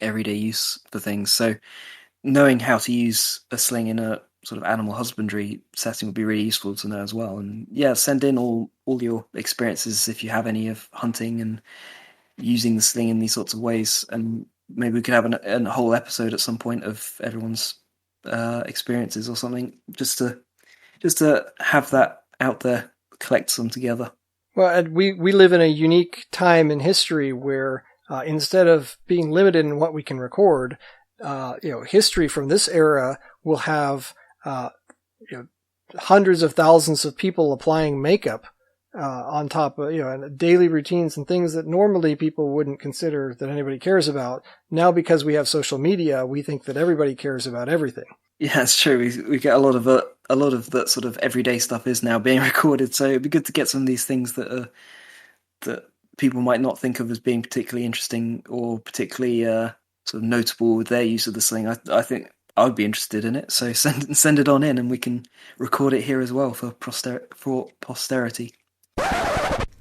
use for things. So knowing how to use a sling in a sort of animal husbandry setting would be really useful to know as well. And yeah, send in all your experiences if you have any of hunting and using the sling in these sorts of ways, and maybe we could have a whole episode at some point of everyone's experiences or something, just to have that out there, collect them together. Well, and we live in a unique time in history where instead of being limited in what we can record, history from this era will have hundreds of thousands of people applying makeup on top of, and daily routines and things that normally people wouldn't consider that anybody cares about. Now, because we have social media, we think that everybody cares about everything. Yeah, it's true. We get a lot of that sort of everyday stuff is now being recorded. So it'd be good to get some of these things that people might not think of as being particularly interesting or particularly sort of notable with their use of the sling. I think I would be interested in it. So send it on in, and we can record it here as well for posterity.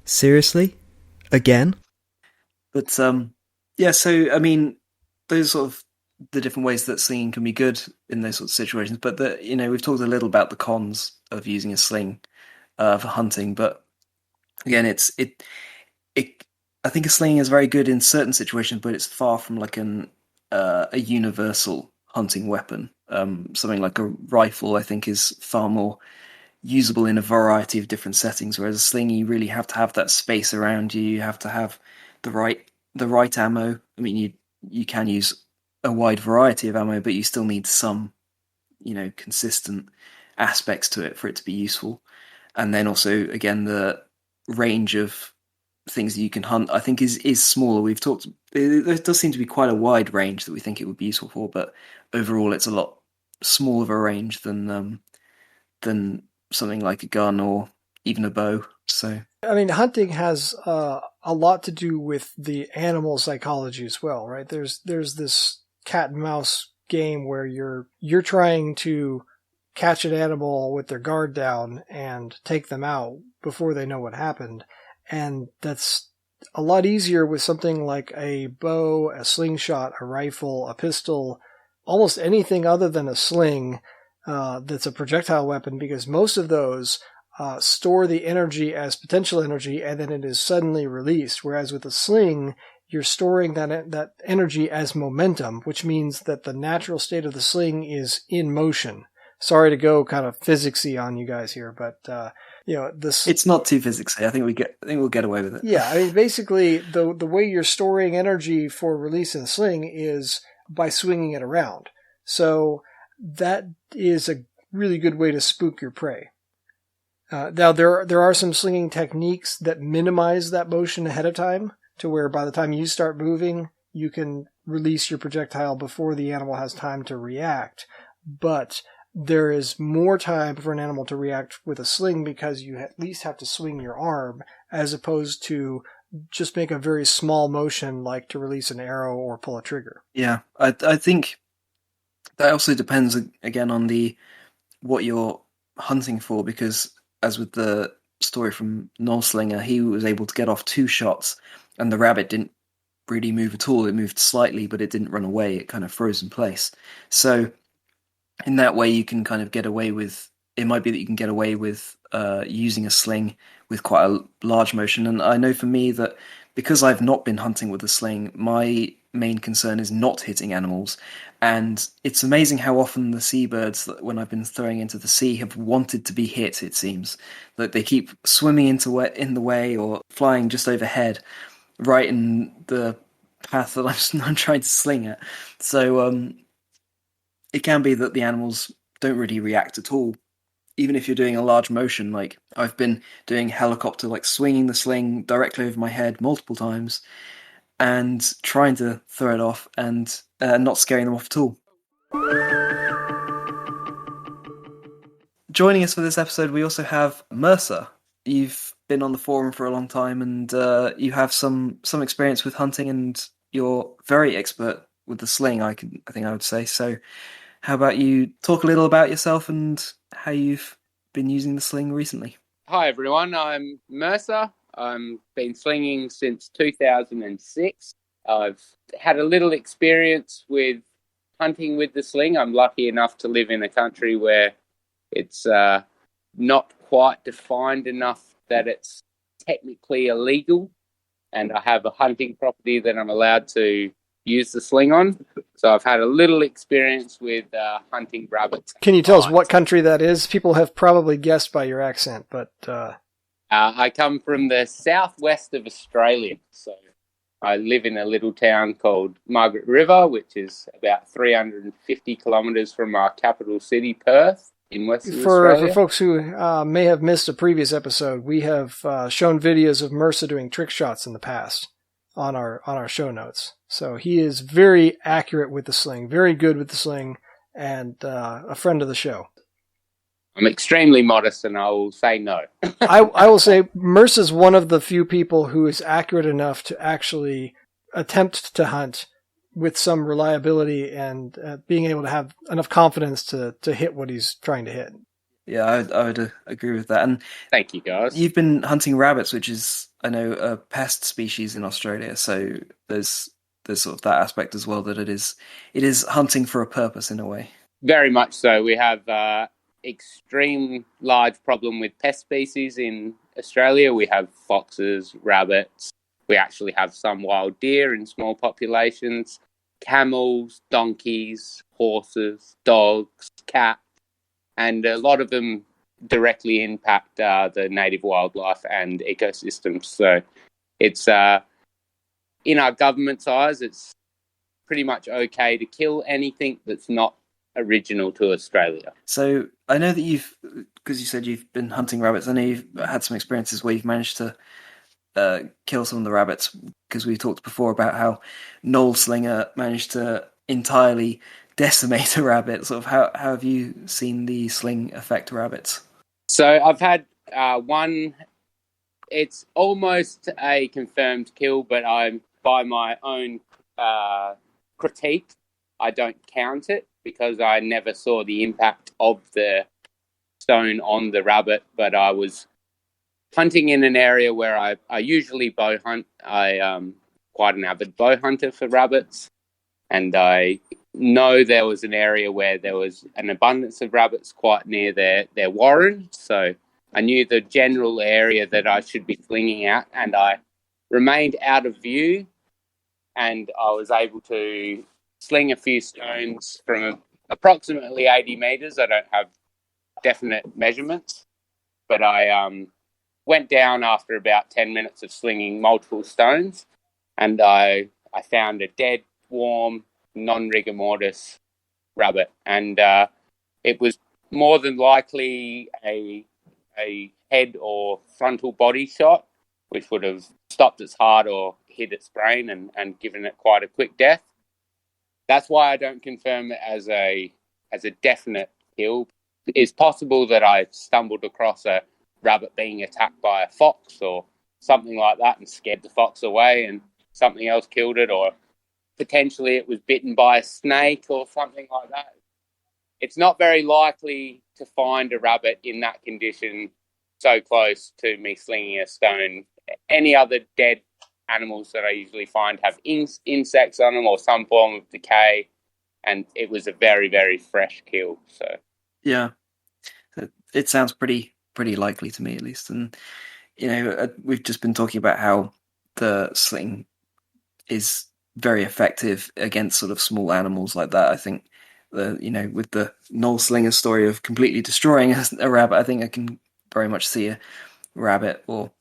Seriously? Again? But yeah, so I mean, those sort of the different ways that slinging can be good in those sorts of situations. But we've talked a little about the cons of using a sling for hunting. But again, I think a sling is very good in certain situations, but it's far from like a universal hunting weapon. Something like a rifle, I think, is far more usable in a variety of different settings, whereas a sling, you really have to have that space around you. You have to have the right ammo. I mean, you can use a wide variety of ammo, but you still need some, consistent aspects to it for it to be useful. And then also, again, the range of things that you can hunt, I think, is smaller. We've talked, there does seem to be quite a wide range that we think it would be useful for, but overall, it's a lot smaller of a range than something like a gun or even a bow. So I mean, hunting has a lot to do with the animal psychology as well, right? There's this cat and mouse game where you're trying to catch an animal with their guard down and take them out before they know what happened. And that's a lot easier with something like a bow, a slingshot, a rifle, a pistol, almost anything other than a sling that's a projectile weapon, because most of those store the energy as potential energy and then it is suddenly released. Whereas with a sling, you're storing that energy as momentum, which means that the natural state of the sling is in motion. Sorry to go kind of physicsy on you guys here, but it's not too physicsy. I think we'll get away with it. Yeah, I mean, basically the way you're storing energy for release in the sling is by swinging it around. So that is a really good way to spook your prey. Now there are some slinging techniques that minimize that motion ahead of time, to where by the time you start moving, you can release your projectile before the animal has time to react. But there is more time for an animal to react with a sling because you at least have to swing your arm, as opposed to just make a very small motion like to release an arrow or pull a trigger. Yeah, I think that also depends again on what you're hunting for, because as with the story from Noel Slinger, he was able to get off 2 shots and the rabbit didn't really move at all. It moved slightly, but it didn't run away. It kind of froze in place. So in that way, you can kind of get away with, it might be that you can get away with using a sling with quite a large motion. And I know for me that because I've not been hunting with a sling, my main concern is not hitting animals. And it's amazing how often the seabirds that when I've been throwing into the sea have wanted to be hit, it seems. That they keep swimming in the way or flying just overhead, right in the path that I'm trying to sling at. So it can be that the animals don't really react at all, even if you're doing a large motion. Like I've been doing helicopter, like swinging the sling directly over my head multiple times, and trying to throw it off and not scaring them off at all. Joining us for this episode, we also have Mersa. You've been on the forum for a long time, and you have some experience with hunting, and you're very expert with the sling, I think I would say. So how about you talk a little about yourself and how you've been using the sling recently? Hi everyone, I'm Mersa. I've been slinging since 2006. I've had a little experience with hunting with the sling. I'm lucky enough to live in a country where it's not quite defined enough that it's technically illegal, and I have a hunting property that I'm allowed to use the sling on. So I've had a little experience with hunting rabbits. Can you tell us what country that is? People have probably guessed by your accent, but... I come from the southwest of Australia. So I live in a little town called Margaret River, which is about 350 kilometres from our capital city, Perth, in Western Australia. For folks who may have missed a previous episode, we have shown videos of Mersa doing trick shots in the past on our show notes. So he is very accurate with the sling, very good with the sling, and a friend of the show. I'm extremely modest, and I will say no. I will say Mersa is one of the few people who is accurate enough to actually attempt to hunt with some reliability and being able to have enough confidence to hit what he's trying to hit. Yeah, I would agree with that. And thank you, guys. You've been hunting rabbits, which is, I know, a pest species in Australia. So there's sort of that aspect as well, that it is hunting for a purpose in a way. Very much so. We have extreme large problem with pest species in Australia. We have foxes, rabbits. We actually have some wild deer in small populations, camels, donkeys, horses, dogs, cats, and a lot of them directly impact the native wildlife and ecosystems. So it's in our government's eyes, it's pretty much okay to kill anything that's not original to Australia. So I know that because you said you've been hunting rabbits, I know you've had some experiences where you've managed to kill some of the rabbits, because we talked before about how Noel Slinger managed to entirely decimate a rabbit. Sort of how have you seen the sling affect rabbits? So I've had one. It's almost a confirmed kill, but I'm by my own critique, I don't count it because I never saw the impact of the stone on the rabbit. But I was hunting in an area where I usually bow hunt. I'm quite an avid bow hunter for rabbits, and I know there was an area where there was an abundance of rabbits quite near their warren. So I knew the general area that I should be slinging at, and I remained out of view, and I was able to sling a few stones from approximately 80 meters. I don't have definite measurements, but I went down after about 10 minutes of slinging multiple stones, and I found a dead, warm, non-rigor mortis rabbit, and it was more than likely a head or frontal body shot, which would have stopped its heart or hit its brain and given it quite a quick death. That's why I don't confirm it as a definite kill. It's possible that I stumbled across a rabbit being attacked by a fox or something like that and scared the fox away and something else killed it, or potentially it was bitten by a snake or something like that. It's not very likely to find a rabbit in that condition so close to me slinging a stone. Any other dead animals that I usually find have insects on them or some form of decay, and it was a very, very fresh kill. So yeah, it sounds pretty likely to me, at least. And we've just been talking about how the sling is very effective against sort of small animals like that. I think with the Noel Slinger story of completely destroying a rabbit, I think I can very much see a rabbit or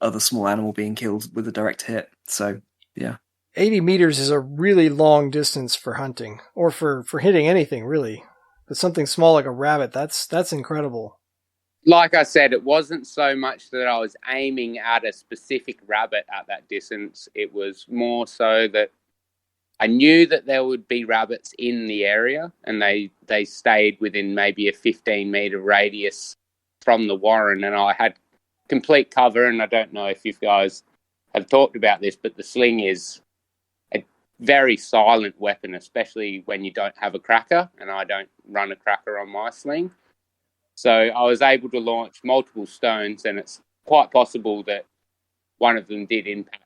other small animal being killed with a direct hit. So yeah, 80 meters is a really long distance for hunting, or for hitting anything really. But something small like a rabbit, that's incredible. like I said, it wasn't so much that I was aiming at a specific rabbit at that distance. It was more so that I knew that there would be rabbits in the area, and they stayed within maybe a 15-meter radius from the warren, and I had complete cover. And I don't know if you guys have talked about this, but the sling is a very silent weapon, especially when you don't have a cracker, and I don't run a cracker on my sling. So I was able to launch multiple stones, and it's quite possible that one of them did impact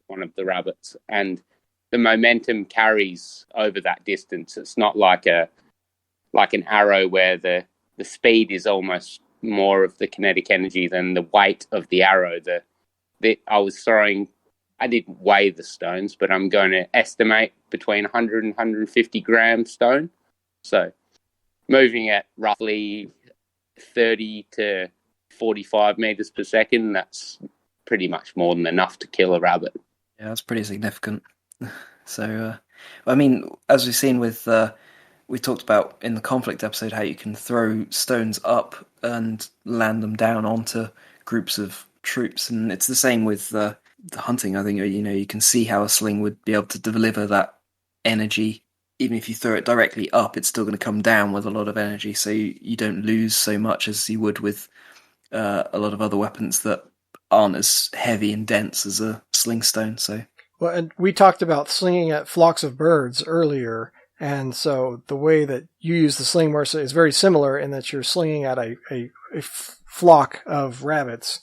one of the rabbits. And the momentum carries over that distance. It's not like an arrow where the speed is almost more of the kinetic energy than the weight of the arrow. I was throwing, I didn't weigh the stones, but I'm going to estimate between 100 and 150 gram stone. So moving at roughly 30 to 45 meters per second, that's pretty much more than enough to kill a rabbit. Yeah, that's pretty significant. So, I mean, as we've seen with, we talked about in the conflict episode how you can throw stones up and land them down onto groups of troops, and it's the same with the hunting. I think, you can see how a sling would be able to deliver that energy. Even if you throw it directly up, it's still going to come down with a lot of energy, so you don't lose so much as you would with a lot of other weapons that aren't as heavy and dense as a sling stone. So, well, and we talked about slinging at flocks of birds earlier, and so the way that you use the sling, Mersa, is very similar in that you're slinging at a flock of rabbits,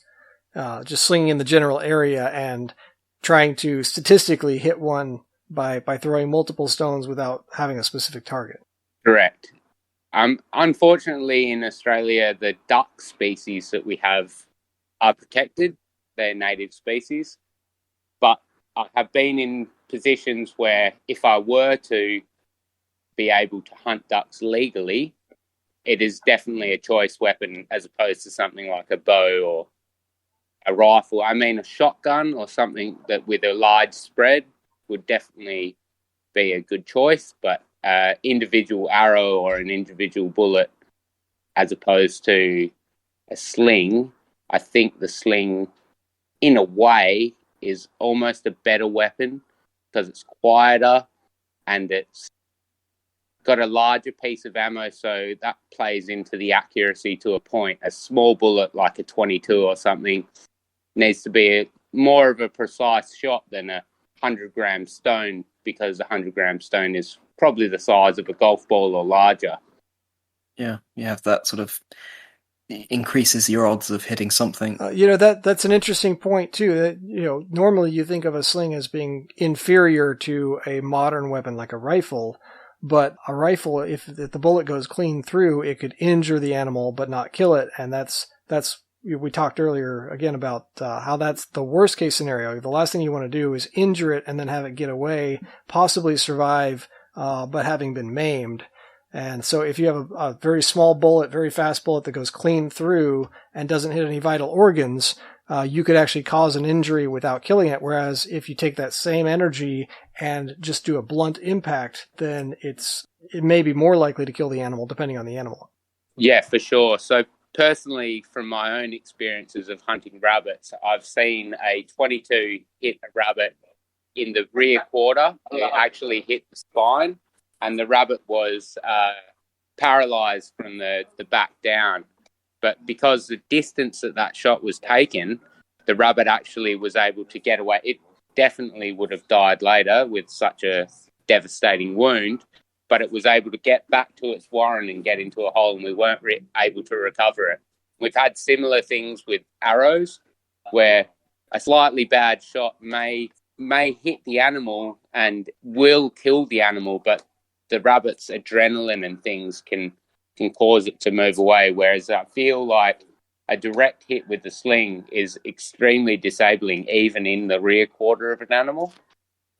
just slinging in the general area and trying to statistically hit one by throwing multiple stones without having a specific target. Correct. Unfortunately, in Australia, the duck species that we have are protected. They're native species. But I have been in positions where if I were to be able to hunt ducks legally, it is definitely a choice weapon as opposed to something like a bow or a rifle. I mean, a shotgun or something that with a large spread would definitely be a good choice, but individual arrow or an individual bullet as opposed to a sling, I think the sling in a way is almost a better weapon because it's quieter and it's got a larger piece of ammo, so that plays into the accuracy to a point. A small bullet like a 22 or something needs to be more of a precise shot than a 100-gram stone, because a 100-gram stone is probably the size of a golf ball or larger. Yeah, you have that sort of increases your odds of hitting something. That's an interesting point too. That normally you think of a sling as being inferior to a modern weapon like a rifle, but a rifle, if the bullet goes clean through, it could injure the animal but not kill it, and that's. We talked earlier again about how that's the worst case scenario. The last thing you want to do is injure it and then have it get away, possibly survive, but having been maimed. And so if you have a very small bullet, very fast bullet that goes clean through and doesn't hit any vital organs, you could actually cause an injury without killing it. Whereas if you take that same energy and just do a blunt impact, then it may be more likely to kill the animal depending on the animal. Yeah, for sure. So personally, from my own experiences of hunting rabbits, I've seen a 22 hit a rabbit in the rear quarter. It actually hit the spine, and the rabbit was paralyzed from the back down. But because the distance that shot was taken, the rabbit actually was able to get away. It definitely would have died later with such a devastating wound, but it was able to get back to its warren and get into a hole, and we weren't able to recover it. We've had similar things with arrows, where a slightly bad shot may hit the animal and will kill the animal, but the rabbit's adrenaline and things can cause it to move away, whereas I feel like a direct hit with the sling is extremely disabling, even in the rear quarter of an animal,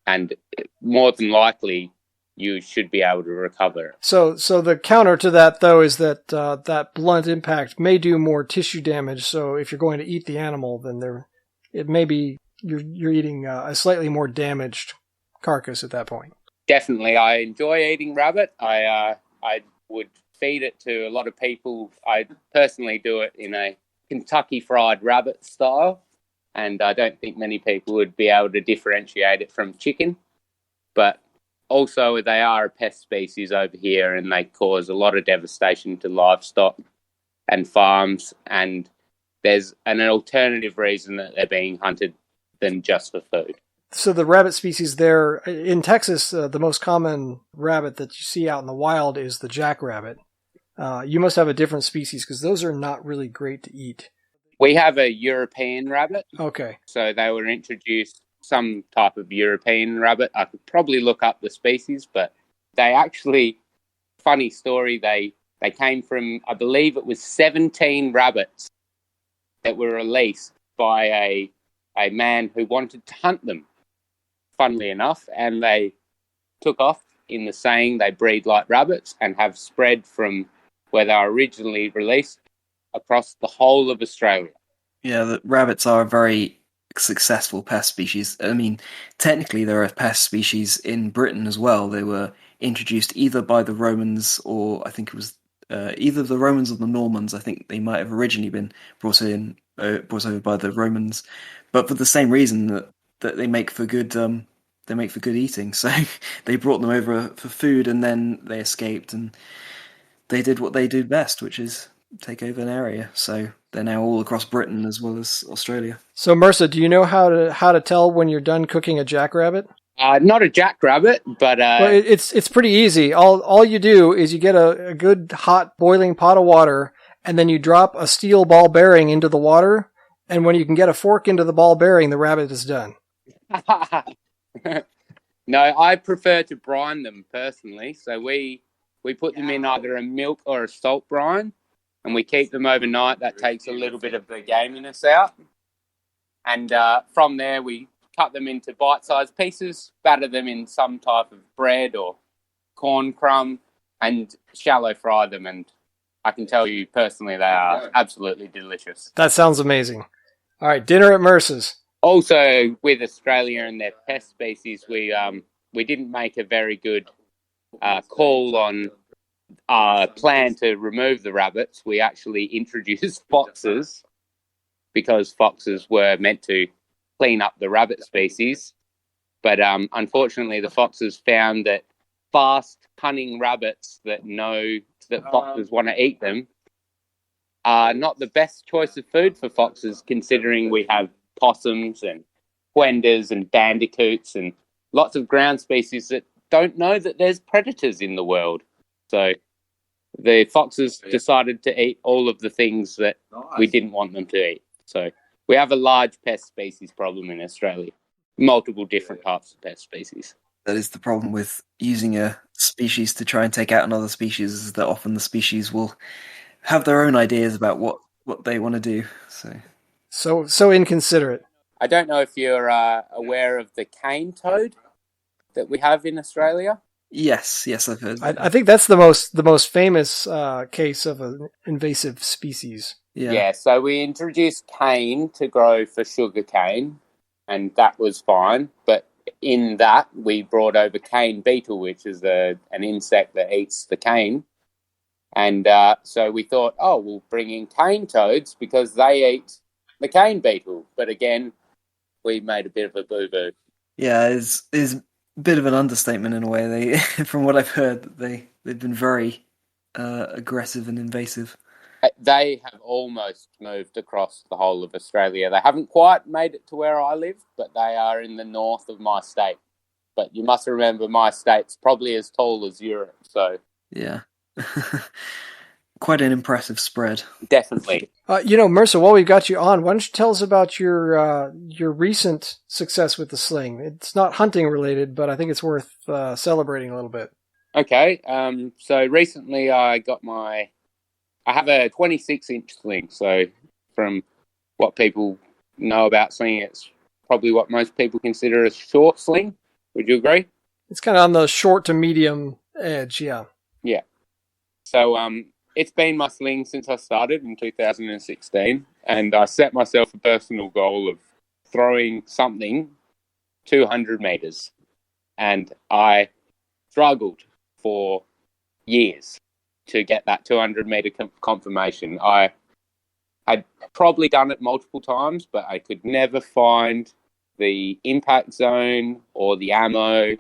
and more than likely you should be able to recover. So the counter to that, though, is that that blunt impact may do more tissue damage. So if you're going to eat the animal, then it may be you're eating a slightly more damaged carcass at that point. Definitely, I enjoy eating rabbit. I would feed it to a lot of people. I personally do it in a Kentucky Fried Rabbit style, and I don't think many people would be able to differentiate it from chicken. But also, they are a pest species over here, and they cause a lot of devastation to livestock and farms. And there's an alternative reason that they're being hunted than just for food. So the rabbit species there in Texas, the most common rabbit that you see out in the wild is the jackrabbit. You must have a different species because those are not really great to eat. We have a European rabbit. Okay. So they were introduced some type of European rabbit. I could probably look up the species, but they actually, funny story, they came from, I believe it was 17 rabbits that were released by a man who wanted to hunt them, funnily enough, and they took off in the saying they breed like rabbits and have spread from where they were originally released across the whole of Australia. Yeah, the rabbits are a very successful pest species. I mean, technically they're a pest species in Britain as well. They were introduced either by the Romans or I think it was either the Romans or the Normans. I think they might have originally been brought over by the Romans, but for the same reason that they make for good eating. So they brought them over for food, and then they escaped, and they did what they do best, which is take over an area. So they're now all across Britain as well as Australia. So Mersa, do you know how to tell when you're done cooking a jackrabbit? Not a jackrabbit, but well, it's pretty easy. All you do is you get a good hot boiling pot of water, and then you drop a steel ball bearing into the water, and when you can get a fork into the ball bearing, the rabbit is done. No, I prefer to brine them personally. So we put them in either a milk or a salt brine, and we keep them overnight. That takes a little bit of the gaminess out. And from there, we cut them into bite-sized pieces, batter them in some type of bread or corn crumb, and shallow fry them. And I can tell you personally, they are absolutely delicious. That sounds amazing. All right, dinner at Mersa's. Also, with Australia and their pest species, we didn't make a very good call on our plan to remove the rabbits. We actually introduced foxes because foxes were meant to clean up the rabbit species. But unfortunately, the foxes found that fast, cunning rabbits that know that foxes want to eat them are not the best choice of food for foxes, considering we have possums and quenders and bandicoots and lots of ground species that don't know that there's predators in the world. So the foxes decided to eat all of the things that we didn't want them to eat. So we have a large pest species problem in Australia, multiple different types of pest species. That is the problem with using a species to try and take out another species, is that often the species will have their own ideas about what they want to do. So inconsiderate. I don't know if you're aware of the cane toad that we have in Australia. Yes, I've heard. I think that's the most famous case of an invasive species. Yeah, so we introduced cane to grow for sugar cane, and that was fine. But in that, we brought over cane beetle, which is an insect that eats the cane. And so we thought, we'll bring in cane toads because they eat the cane beetle. But again, we made a bit of a boo-boo. Yeah, it's a bit of an understatement in a way. They, from what I've heard, they've been very aggressive and invasive. They have almost moved across the whole of Australia. They haven't quite made it to where I live, but they are in the north of my state. But you must remember, my state's probably as tall as Europe, so... Yeah. Quite an impressive spread. Definitely. Mersa, while we've got you on, why don't you tell us about your recent success with the sling? It's not hunting related, but I think it's worth celebrating a little bit. Okay. So recently I have a 26-inch sling. So from what people know about slinging, it's probably what most people consider a short sling. Would you agree? It's kind of on the short to medium edge, yeah. Yeah. So it's been my sling since I started in 2016, and I set myself a personal goal of throwing something 200 meters, and I struggled for years. to get that 200 meter confirmation. I'd probably done it multiple times, but I could never find the impact zone or the ammo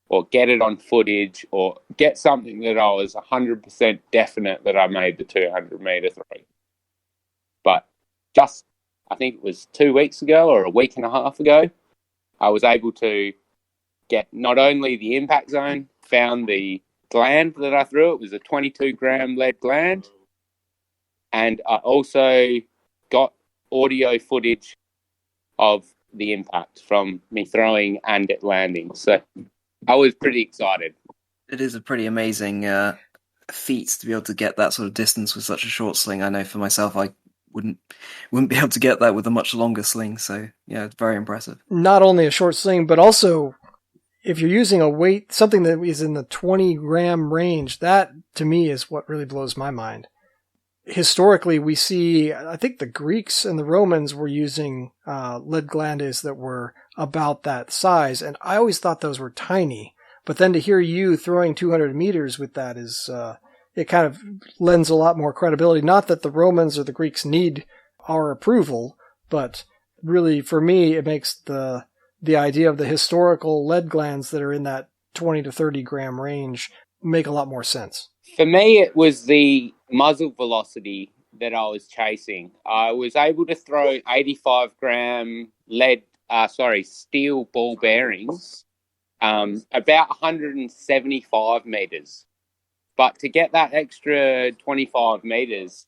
or get it on footage or get something that I was 100% definite that I made the 200 meter throw. But just, I think it was 2 weeks ago or a week and a half ago, I was able to get not only the impact zone, found the gland that I threw. It was a 22-gram lead gland. And I also got audio footage of the impact from me throwing and it landing. So I was pretty excited. It is a pretty amazing feat to be able to get that sort of distance with such a short sling. I know for myself, I wouldn't be able to get that with a much longer sling. So yeah, it's very impressive. Not only a short sling, but also if you're using a weight, something that is in the 20-gram range, that to me is what really blows my mind. Historically, we see, I think the Greeks and the Romans were using lead glandes that were about that size, and I always thought those were tiny. But then to hear you throwing 200 meters with that is, it kind of lends a lot more credibility. Not that the Romans or the Greeks need our approval, but really for me, it makes the idea of the historical lead glands that are in that 20 to 30 gram range make a lot more sense. For me, it was the muzzle velocity that I was chasing. I was able to throw 85-gram steel ball bearings, about 175 meters. But to get that extra 25 meters,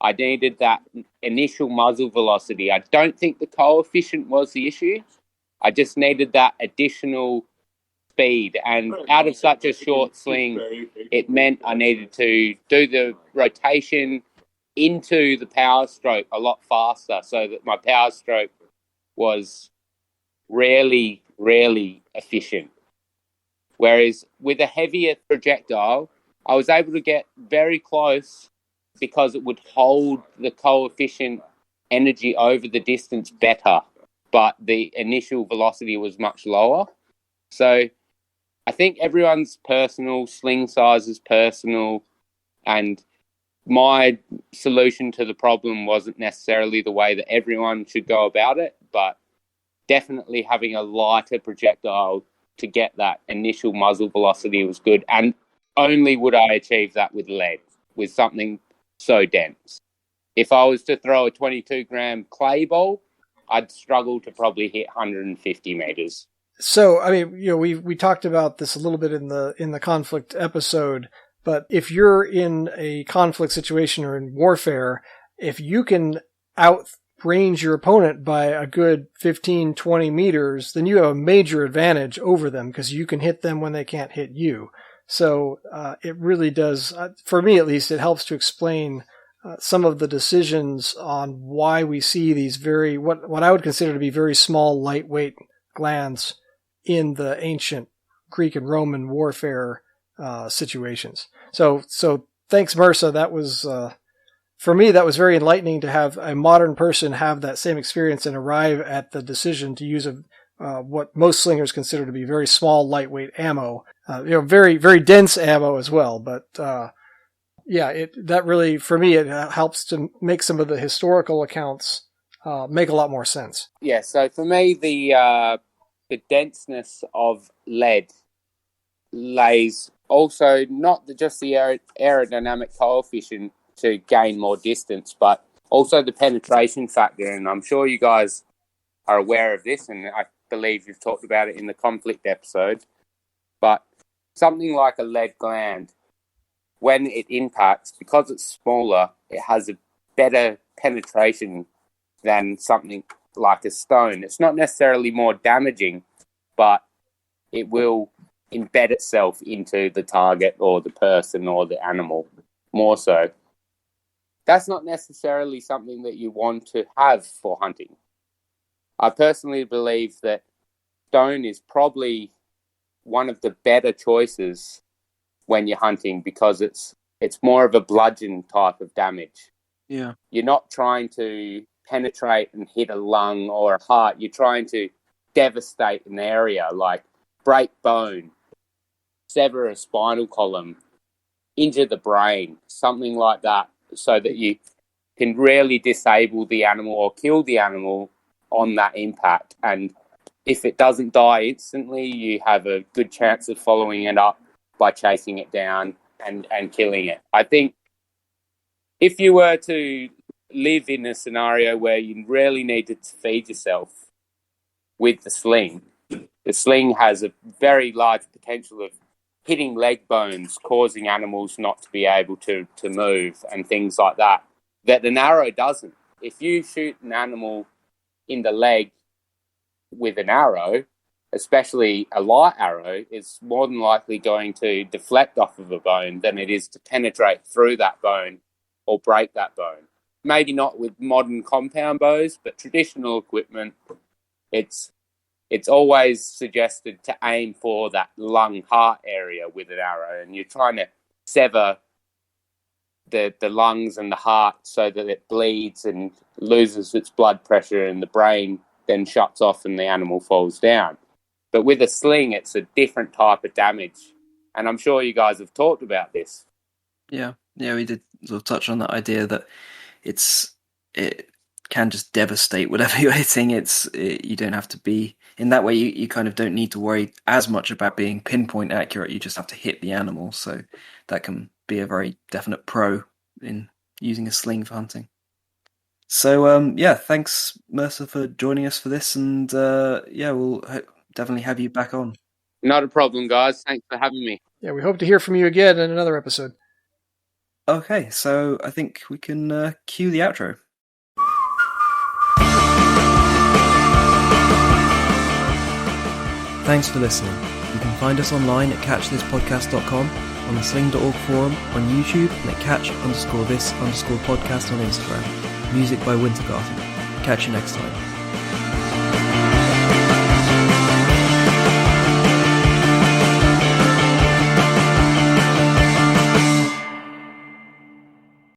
I needed that initial muzzle velocity. I don't think the coefficient was the issue. I just needed that additional speed, and out of such a short sling, it meant I needed to do the rotation into the power stroke a lot faster so that my power stroke was rarely efficient. Whereas with a heavier projectile, I was able to get very close because it would hold the coefficient energy over the distance better, but the initial velocity was much lower. So I think everyone's personal, sling size is personal, and my solution to the problem wasn't necessarily the way that everyone should go about it, but definitely having a lighter projectile to get that initial muzzle velocity was good, and only would I achieve that with lead, with something so dense. If I was to throw a 22-gram clay ball, I'd struggle to probably hit 150 meters. So, I mean, you know, we talked about this a little bit in the conflict episode, but if you're in a conflict situation or in warfare, if you can outrange your opponent by a good 15, 20 meters, then you have a major advantage over them because you can hit them when they can't hit you. So, it really does, for me at least, it helps to explain some of the decisions on why we see these what I would consider to be very small, lightweight glands in the ancient Greek and Roman warfare situations. So thanks, Mersa. That was, for me, that was very enlightening to have a modern person have that same experience and arrive at the decision to use what most slingers consider to be very small, lightweight ammo. Very, very dense ammo as well. But that really, for me, it helps to make some of the historical accounts make a lot more sense. Yeah. So for me, the denseness of lead lays also not just the aerodynamic coefficient to gain more distance, but also the penetration factor. And I'm sure you guys are aware of this, and I believe you've talked about it in the conflict episode. But something like a lead gland, when it impacts, because it's smaller, it has a better penetration than something like a stone. It's not necessarily more damaging, but it will embed itself into the target or the person or the animal more so. That's not necessarily something that you want to have for hunting. I personally believe that stone is probably one of the better choices when you're hunting because it's more of a bludgeon type of damage. Yeah. You're not trying to penetrate and hit a lung or a heart. You're trying to devastate an area, like break bone, sever a spinal column. injure the brain, something like that, so that you can really disable the animal or kill the animal on that impact. And if it doesn't die instantly, you have a good chance of following it up by chasing it down and killing it. I think if you were to live in a scenario where you really needed to feed yourself with the sling has a very large potential of hitting leg bones, causing animals not to be able to move and things like that an arrow doesn't. If you shoot an animal in the leg with an arrow, especially a light arrow, it's more than likely going to deflect off of a bone than it is to penetrate through that bone or break that bone. Maybe not with modern compound bows, but traditional equipment, it's always suggested to aim for that lung heart area with an arrow, and you're trying to sever the lungs and the heart so that it bleeds and loses its blood pressure, and the brain then shuts off and the animal falls down. But with a sling, it's a different type of damage, and I'm sure you guys have talked about this. Yeah, we did sort of touch on that idea that it can just devastate whatever you're hitting. You don't have to be in that way. You kind of don't need to worry as much about being pinpoint accurate. You just have to hit the animal, so that can be a very definite pro in using a sling for hunting. So thanks Mersa for joining us for this, and we'll definitely have you back on. Not a problem, guys. Thanks for having me. Yeah, we hope to hear from you again in another episode. Okay, so I think we can cue the outro. Thanks for listening. You can find us online at catchthispodcast.com, on the sling.org forum, on YouTube, and at catch_this_podcast on Instagram. Music by Wintergatan. Catch you next time.